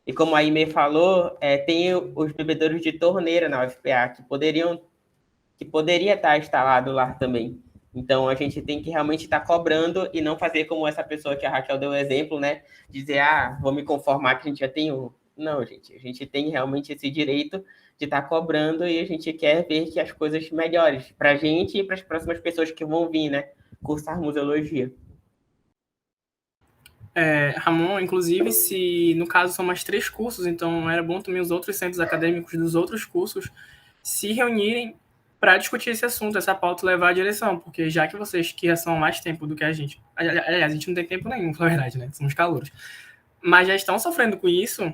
S1: E como a Aimee falou, tem os bebedouros de torneira na UFPA, que poderia estar instalado lá também. Então, a gente tem que realmente estar cobrando e não fazer como essa pessoa que a Raquel deu o exemplo, né? Dizer, vou me conformar que a gente já tem um. Não, gente, a gente tem realmente esse direito de estar cobrando e a gente quer ver que as coisas melhores para a gente e para as próximas pessoas que vão vir, né? Cursar museologia.
S4: Ramon, inclusive, se no caso são mais 3 cursos, então era bom também os outros centros acadêmicos dos outros cursos se reunirem para discutir esse assunto, essa pauta levar à direção, porque já que vocês que já são há mais tempo do que a gente, aliás, a gente não tem tempo nenhum, na verdade, né? Somos calouros, mas já estão sofrendo com isso,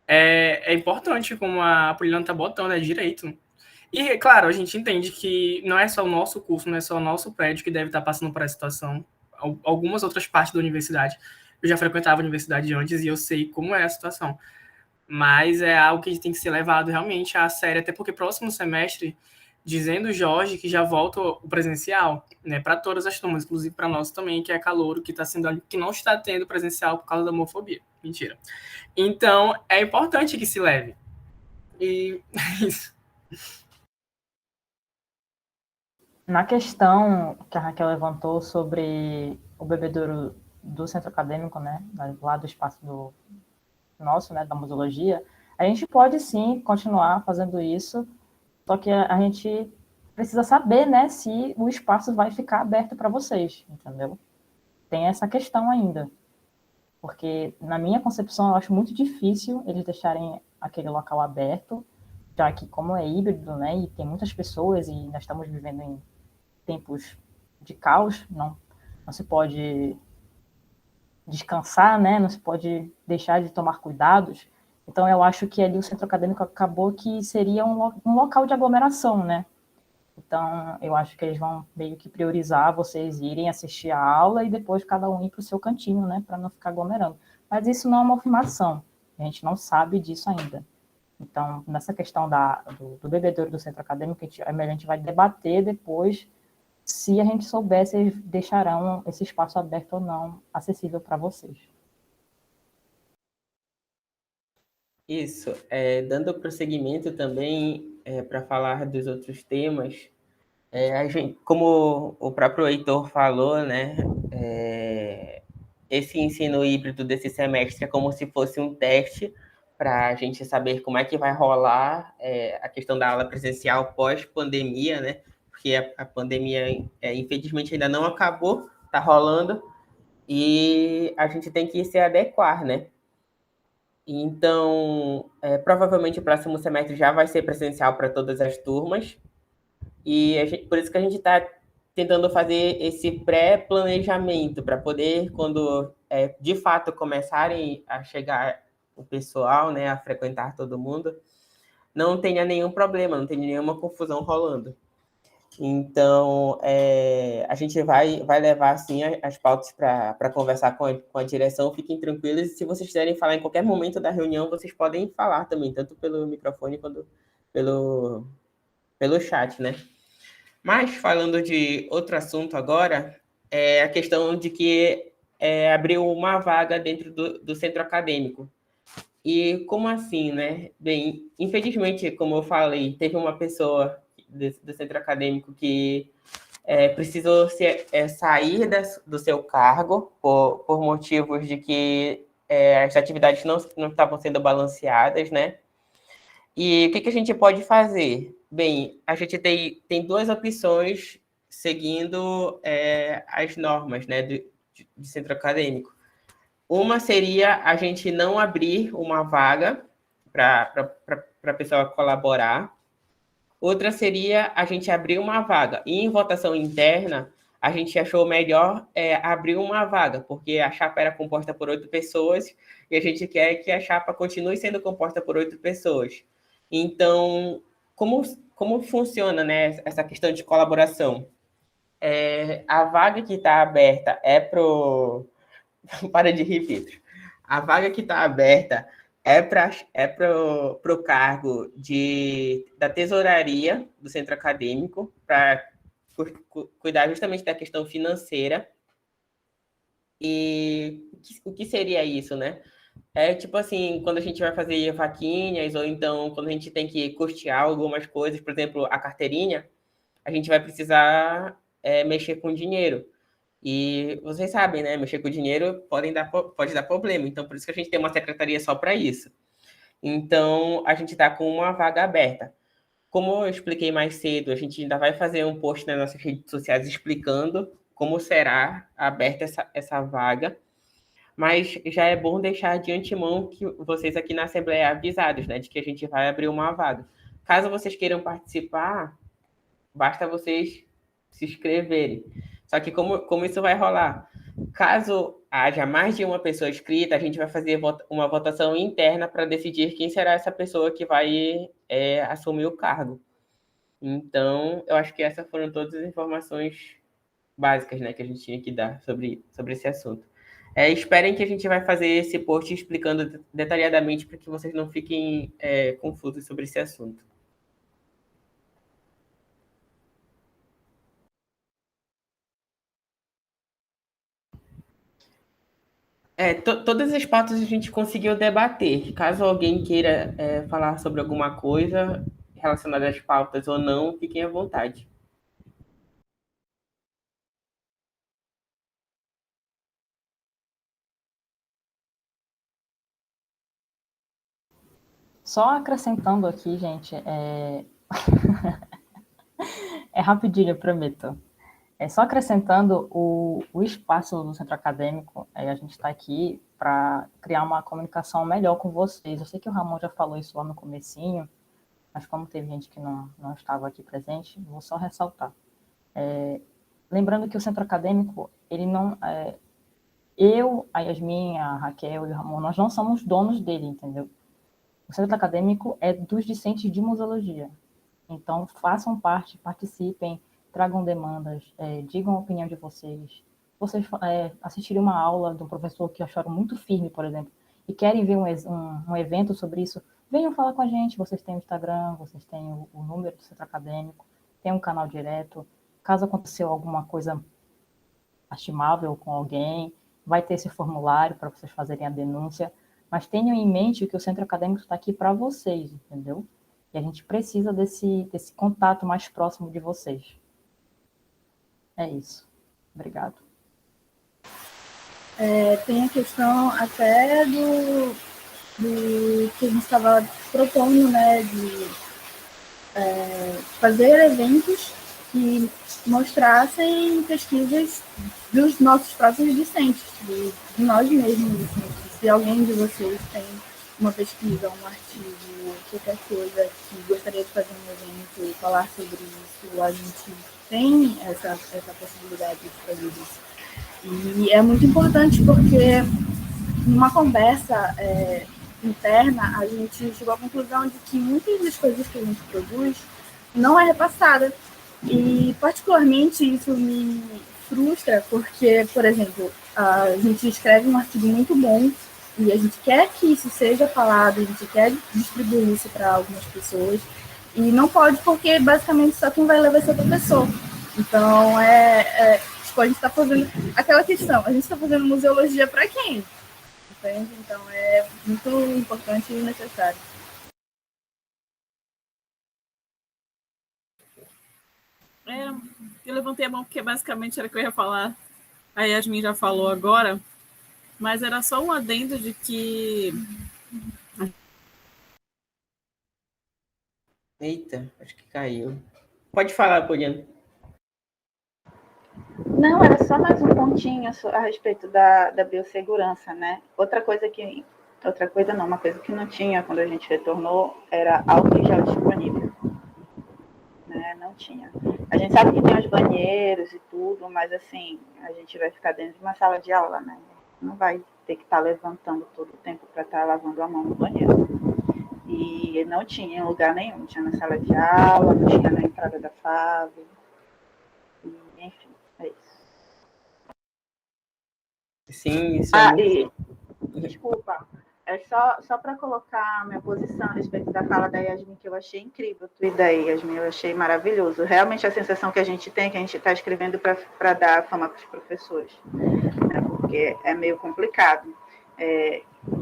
S4: é importante, como a Poliana está botando, é direito. E, claro, a gente entende que não é só o nosso curso, não é só o nosso prédio que deve estar passando por essa situação, algumas outras partes da universidade. Eu já frequentava a universidade antes e eu sei como é a situação. Mas é algo que tem que ser levado realmente a sério, até porque próximo semestre, dizendo o Jorge que já volta o presencial, né, para todas as turmas, inclusive para nós também, que é calouro, que não está tendo presencial por causa da homofobia. Mentira. Então, é importante que se leve. E é isso.
S3: Na questão que a Raquel levantou sobre o bebedouro do centro acadêmico, né, lá do espaço do nosso, né, da museologia, a gente pode sim continuar fazendo isso, só que a gente precisa saber, né, se o espaço vai ficar aberto para vocês, entendeu? Tem essa questão ainda. Porque, na minha concepção, eu acho muito difícil eles deixarem aquele local aberto, já que, como é híbrido, né, e tem muitas pessoas, e nós estamos vivendo em tempos de caos, não se pode descansar, né, não se pode deixar de tomar cuidados. Então, eu acho que ali o centro acadêmico acabou que seria um local de aglomeração, né? Então, eu acho que eles vão meio que priorizar vocês irem assistir a aula e depois cada um ir para o seu cantinho, né, para não ficar aglomerando. Mas isso não é uma afirmação, a gente não sabe disso ainda. Então, nessa questão do bebedouro do centro acadêmico, a gente vai debater depois se a gente souber se eles deixarão esse espaço aberto ou não, acessível para vocês.
S1: Isso, dando prosseguimento também para falar dos outros temas, a gente, como o próprio Heitor falou, né, esse ensino híbrido desse semestre é como se fosse um teste para a gente saber como é que vai rolar a questão da aula presencial pós-pandemia, né, porque a pandemia, infelizmente, ainda não acabou, está rolando, e a gente tem que se adequar, né? Então, provavelmente o próximo semestre já vai ser presencial para todas as turmas, e por isso que a gente está tentando fazer esse pré-planejamento, para poder, quando de fato começarem a chegar o pessoal, né, a frequentar todo mundo, não tenha nenhum problema, não tenha nenhuma confusão rolando. Então, a gente vai levar, assim, as pautas para conversar com a direção. Fiquem tranquilos, e se vocês quiserem falar em qualquer momento da reunião, vocês podem falar também, tanto pelo microfone quanto pelo chat, né? Mas, falando de outro assunto agora, é a questão de que abriu uma vaga dentro do centro acadêmico. E como assim, né? Bem, infelizmente, como eu falei, teve uma pessoa do centro acadêmico que precisou sair do seu cargo por motivos de que as atividades não estavam sendo balanceadas, né? E o que a gente pode fazer? Bem, a gente tem duas opções seguindo as normas, né, de centro acadêmico. Uma seria a gente não abrir uma vaga para a pessoa colaborar. Outra seria a gente abrir uma vaga. E em votação interna, a gente achou melhor abrir uma vaga, porque a chapa era composta por 8 pessoas e a gente quer que a chapa continue sendo composta por 8 pessoas. Então, como funciona, né, essa questão de colaboração? A vaga que está aberta para de rir, Pedro. A vaga que está aberta para o cargo da tesouraria do centro acadêmico, para cuidar justamente da questão financeira. E o que seria isso, né? Tipo assim, quando a gente vai fazer vaquinhas, ou então quando a gente tem que custear algumas coisas, por exemplo, a carteirinha, a gente vai precisar mexer com dinheiro. E vocês sabem, né? Mexer com dinheiro pode dar problema. Então, por isso que a gente tem uma secretaria só para isso. Então, a gente está com uma vaga aberta. Como eu expliquei mais cedo, a gente ainda vai fazer um post nas nossas redes sociais explicando como será aberta essa vaga. Mas já é bom deixar de antemão que vocês aqui na Assembleia avisados, né? De que a gente vai abrir uma vaga. Caso vocês queiram participar, basta vocês se inscreverem. Só que como isso vai rolar? Caso haja mais de uma pessoa inscrita, a gente vai fazer uma votação interna para decidir quem será essa pessoa que vai assumir o cargo. Então, eu acho que essas foram todas as informações básicas, né, que a gente tinha que dar sobre esse assunto. Esperem que a gente vai fazer esse post explicando detalhadamente para que vocês não fiquem confusos sobre esse assunto. Todas as pautas a gente conseguiu debater. Caso alguém queira falar sobre alguma coisa relacionada às pautas ou não, fiquem à vontade.
S3: Só acrescentando aqui, gente, É rapidinho, eu prometo. Só acrescentando o espaço do centro acadêmico, a gente está aqui para criar uma comunicação melhor com vocês. Eu sei que o Ramon já falou isso lá no comecinho, mas como teve gente que não estava aqui presente, vou só ressaltar. Lembrando que o centro acadêmico, ele não... eu, a Yasmin, a Raquel e o Ramon, nós não somos donos dele, entendeu? O centro acadêmico é dos discentes de museologia. Então, façam parte, participem, tragam demandas, digam a opinião de vocês. Vocês assistirem uma aula de um professor que acharam muito firme, por exemplo, e querem ver um evento sobre isso, venham falar com a gente. Vocês têm o Instagram, vocês têm o número do centro acadêmico, tem um canal direto. Caso aconteceu alguma coisa lastimável com alguém, vai ter esse formulário para vocês fazerem a denúncia. Mas tenham em mente que o centro acadêmico está aqui para vocês, entendeu? E a gente precisa desse contato mais próximo de vocês. É isso. Obrigado.
S8: Tem a questão até do que a gente estava propondo, né, de fazer eventos que mostrassem pesquisas dos nossos próprios discentes, de nós mesmos. Assim. Se alguém de vocês tem uma pesquisa, um artigo, qualquer coisa que gostaria de fazer um evento e falar sobre isso, a gente tem essa possibilidade de fazer isso. E é muito importante porque numa conversa interna a gente chegou à conclusão de que muitas das coisas que a gente produz não é repassada. E particularmente isso me frustra porque, por exemplo, a gente escreve um artigo muito bom e a gente quer que isso seja falado, a gente quer distribuir isso para algumas pessoas, e não pode porque basicamente só quem vai ler vai ser o professor. Então, tipo, a gente está fazendo aquela questão, a gente está fazendo museologia para quem? Entende? Então, é muito importante e necessário.
S6: Eu levantei a mão porque basicamente era o que eu ia falar. A Yasmin já falou agora, mas era só um adendo de que...
S1: Eita, acho que caiu. Pode falar, Poliana.
S2: Não, era só mais um pontinho a respeito da biossegurança, né? Uma coisa que não tinha quando a gente retornou era álcool em gel disponível. Né? Não tinha. A gente sabe que tem os banheiros e tudo, mas assim, a gente vai ficar dentro de uma sala de aula, né? Não vai ter que estar levantando todo o tempo para estar lavando a mão no banheiro. E não tinha em lugar nenhum, não tinha na sala de aula, não tinha na entrada da FAV. E, enfim, é isso.
S1: Sim, isso é muito...
S2: Desculpa, é só para colocar a minha posição a respeito da fala da Yasmin, que eu achei incrível a tua ideia, Yasmin, eu achei maravilhoso. Realmente a sensação que a gente tem, que a gente está escrevendo para dar fama para os professores, né? Porque é meio complicado.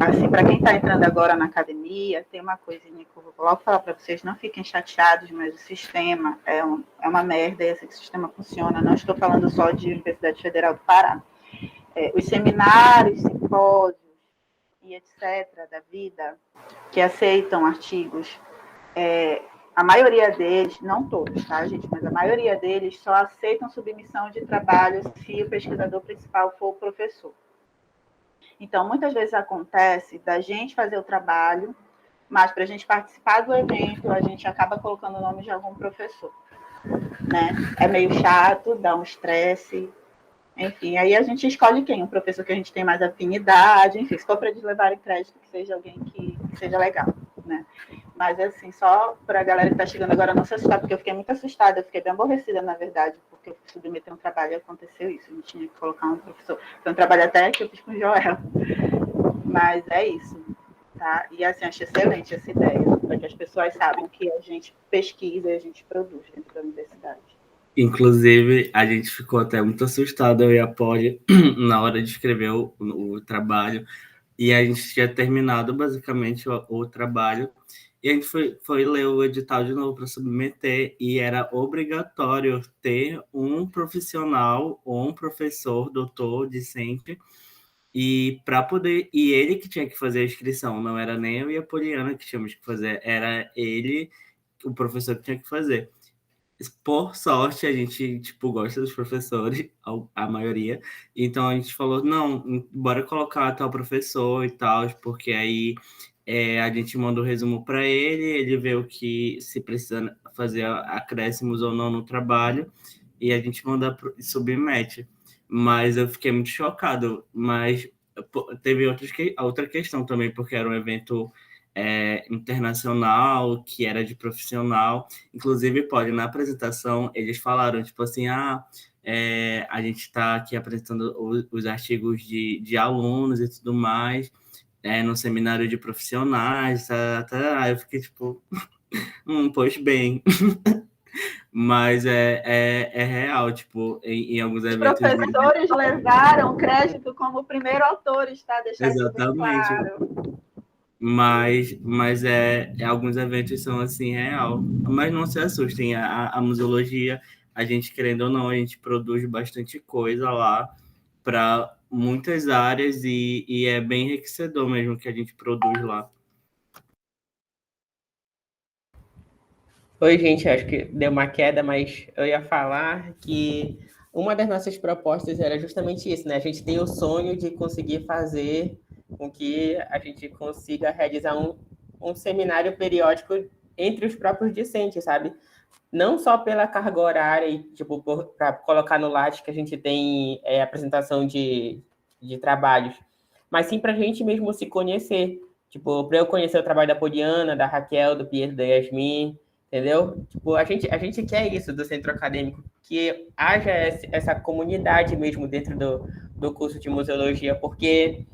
S2: Assim, para quem está entrando agora na academia, tem uma coisinha que eu vou logo falar para vocês, não fiquem chateados, mas o sistema é uma merda, e assim que o sistema funciona. Não estou falando só de Universidade Federal do Pará. Os seminários, simpósios e etc. da vida, que aceitam artigos, a maioria deles, não todos, tá, gente, mas a maioria deles só aceitam submissão de trabalho se o pesquisador principal for o professor. Então, muitas vezes acontece da gente fazer o trabalho, mas para a gente participar do evento, a gente acaba colocando o nome de algum professor, né? É meio chato, dá um estresse, enfim, aí a gente escolhe quem? Um professor que a gente tem mais afinidade, enfim, se for para eles levarem crédito, que seja alguém que seja legal, né? Mas, assim, só para a galera que está chegando agora não se assustar, porque eu fiquei muito assustada, eu fiquei bem aborrecida, na verdade, porque eu fui submeter um trabalho e aconteceu isso, a gente tinha que colocar um professor. Foi um trabalho até que eu fiz com o Joel, mas é isso, tá? E, assim, achei excelente essa ideia, para que as pessoas saibam que a gente pesquisa e a gente produz dentro da universidade.
S7: Inclusive, a gente ficou até muito assustado, eu e a Polly, na hora de escrever o trabalho, e a gente tinha terminado basicamente o trabalho, e a gente foi ler o edital de novo para submeter, e era obrigatório ter um profissional ou um professor, doutor, discente, e para poder. E ele que tinha que fazer a inscrição, não era nem eu e a Poliana que tínhamos que fazer, era ele, o professor, que tinha que fazer. por sorte, a gente, tipo, gosta dos professores, a maioria. Então, a gente falou, não, bora colocar tal professor e tal, porque aí a gente manda o resumo para ele vê o que se precisa fazer acréscimos ou não no trabalho, e a gente manda submete. Mas eu fiquei muito chocado. Mas teve outra questão também, porque era um evento internacional, que era de profissional. Inclusive, pode, na apresentação, eles falaram, tipo assim, a gente está aqui apresentando os artigos de alunos e tudo mais, no seminário de profissionais, tá. Aí eu fiquei tipo, pois bem. Mas é real, tipo, em alguns
S2: Os
S7: eventos.
S2: professores levaram crédito como primeiro autores, tá? Deixar isso bem
S7: Exatamente.
S2: claro.
S7: Mas alguns eventos são assim, real. Mas não se assustem, a museologia, a gente querendo ou não, a gente produz bastante coisa lá para muitas áreas e é bem enriquecedor mesmo que a gente produz lá.
S1: Oi, gente, acho que deu uma queda, mas eu ia falar que uma das nossas propostas era justamente isso, né? A gente tem o sonho de conseguir fazer com que a gente consiga realizar um seminário periódico entre os próprios discentes, sabe? Não só pela carga horária e, tipo, para colocar no Lattes que a gente tem apresentação de trabalhos, mas sim para a gente mesmo se conhecer. Tipo, para eu conhecer o trabalho da Poliana, da Raquel, do Pietro, da Yasmin, entendeu? Tipo, a gente quer isso do centro acadêmico, que haja essa comunidade mesmo dentro do curso de museologia, porque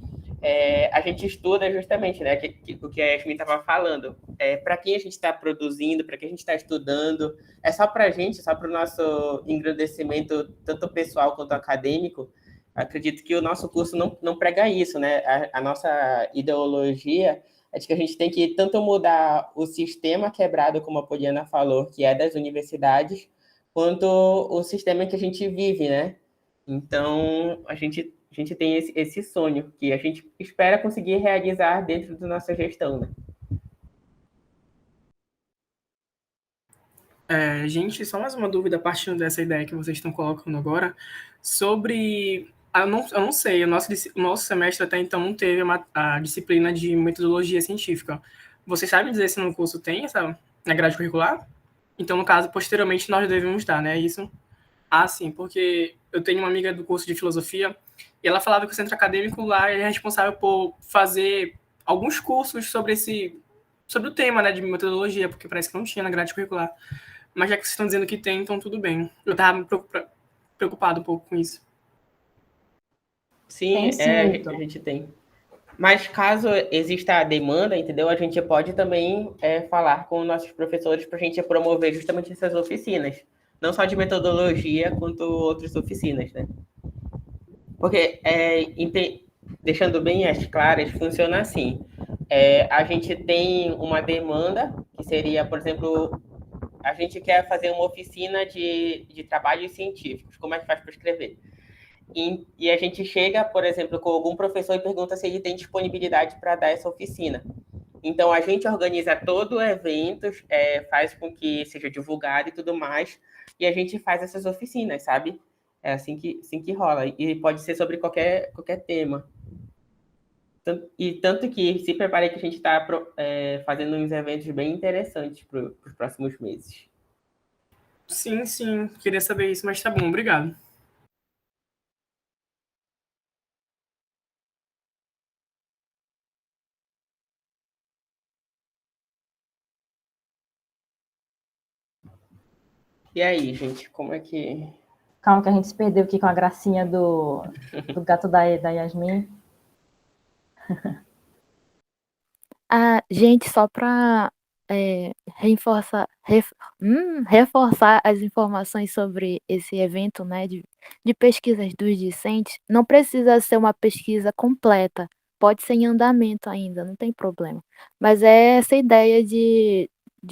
S1: a gente estuda justamente, né, o que a Yasmin estava falando. Para quem a gente está produzindo, para quem a gente está estudando, é só para a gente, só para o nosso engrandecimento, tanto pessoal quanto acadêmico. Acredito que o nosso curso não prega isso, né? A nossa ideologia é de que a gente tem que tanto mudar o sistema quebrado, como a Poliana falou, que é das universidades, quanto o sistema que a gente vive, né? Então, a gente tem esse sonho que a gente espera conseguir realizar dentro da nossa gestão, né?
S4: Gente, só mais uma dúvida partindo dessa ideia que vocês estão colocando agora sobre. Eu não sei, o nosso semestre até então não teve a disciplina de metodologia científica. Vocês sabem dizer se no curso tem essa na grade curricular? Então, no caso, posteriormente nós devemos dar, né? Isso? Sim, porque eu tenho uma amiga do curso de filosofia e ela falava que o centro acadêmico lá ele é responsável por fazer alguns cursos sobre o tema, né, de metodologia, porque parece que não tinha na grade curricular. Mas já que vocês estão dizendo que tem, então tudo bem. Eu estava preocupado um pouco com isso.
S1: Sim,
S3: Tem sim, Heitor.
S1: a gente tem. Mas caso exista a demanda, entendeu? A gente pode também falar com nossos professores para a gente promover justamente essas oficinas. Não só de metodologia, quanto outras oficinas, né? Porque, deixando bem as claras, funciona assim. A gente tem uma demanda, que seria, por exemplo, a gente quer fazer uma oficina de trabalhos científicos. Como é que faz para escrever? E a gente chega, por exemplo, com algum professor e pergunta se ele tem disponibilidade para dar essa oficina. Então, a gente organiza todo o evento, faz com que seja divulgado e tudo mais, e a gente faz essas oficinas, sabe? É assim que rola. E pode ser sobre qualquer tema. Tanto que se prepare que a gente está fazendo uns eventos bem interessantes para os próximos meses.
S4: Sim, sim. Queria saber isso, mas tá bom. Obrigado.
S1: E aí, gente, como é que...
S3: Calma que a gente se perdeu aqui com a gracinha do gato da Yasmin.
S9: Gente, só para reforçar as informações sobre esse evento, né, de pesquisas dos discentes, não precisa ser uma pesquisa completa, pode ser em andamento ainda, não tem problema. Mas é essa ideia de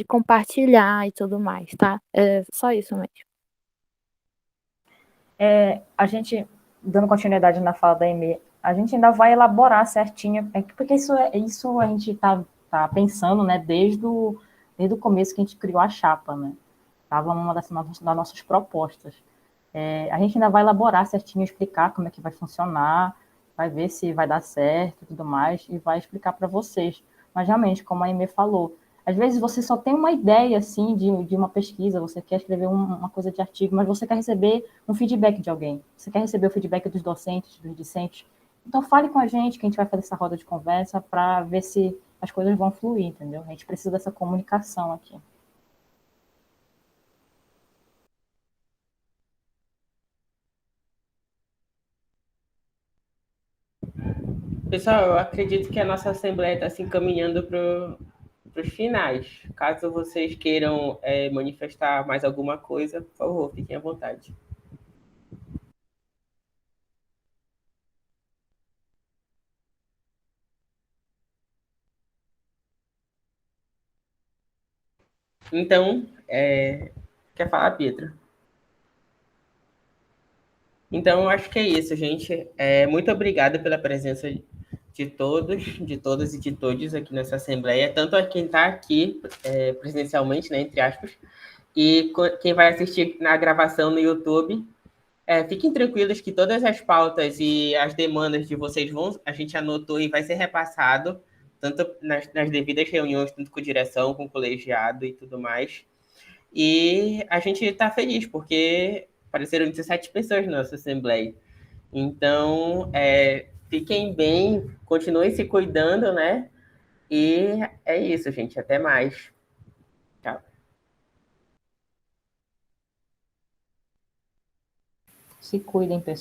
S9: compartilhar e tudo mais, tá? É só isso mesmo.
S3: A gente, dando continuidade na fala da Emê, a gente ainda vai elaborar certinho, porque isso a gente tá pensando, né, desde o começo que a gente criou a chapa, né? Estava uma das nossas propostas. A gente ainda vai elaborar certinho, explicar como é que vai funcionar, vai ver se vai dar certo e tudo mais, e vai explicar para vocês. Mas, realmente, como a Aimee falou, às vezes você só tem uma ideia, assim, de uma pesquisa, você quer escrever uma coisa de artigo, mas você quer receber um feedback de alguém, você quer receber o feedback dos docentes, dos discentes. Então, fale com a gente, que a gente vai fazer essa roda de conversa para ver se as coisas vão fluir, entendeu? A gente precisa dessa comunicação aqui.
S1: Pessoal, eu acredito que a nossa assembleia está se encaminhando para os finais. Caso vocês queiram manifestar mais alguma coisa, por favor, fiquem à vontade. Então, quer falar, Pedro? Então, eu acho que é isso, gente. Muito obrigado pela presença de todos, de todas e de todos aqui nessa Assembleia, tanto a quem está aqui presencialmente, né, entre aspas, e quem vai assistir na gravação no YouTube. Fiquem tranquilos que todas as pautas e as demandas de vocês a gente anotou e vai ser repassado, tanto nas devidas reuniões, tanto com direção, com colegiado e tudo mais. E a gente está feliz, porque apareceram 17 pessoas na nossa Assembleia. Então, fiquem bem, continuem se cuidando, né? E é isso, gente. Até mais. Tchau.
S3: Se cuidem, pessoal.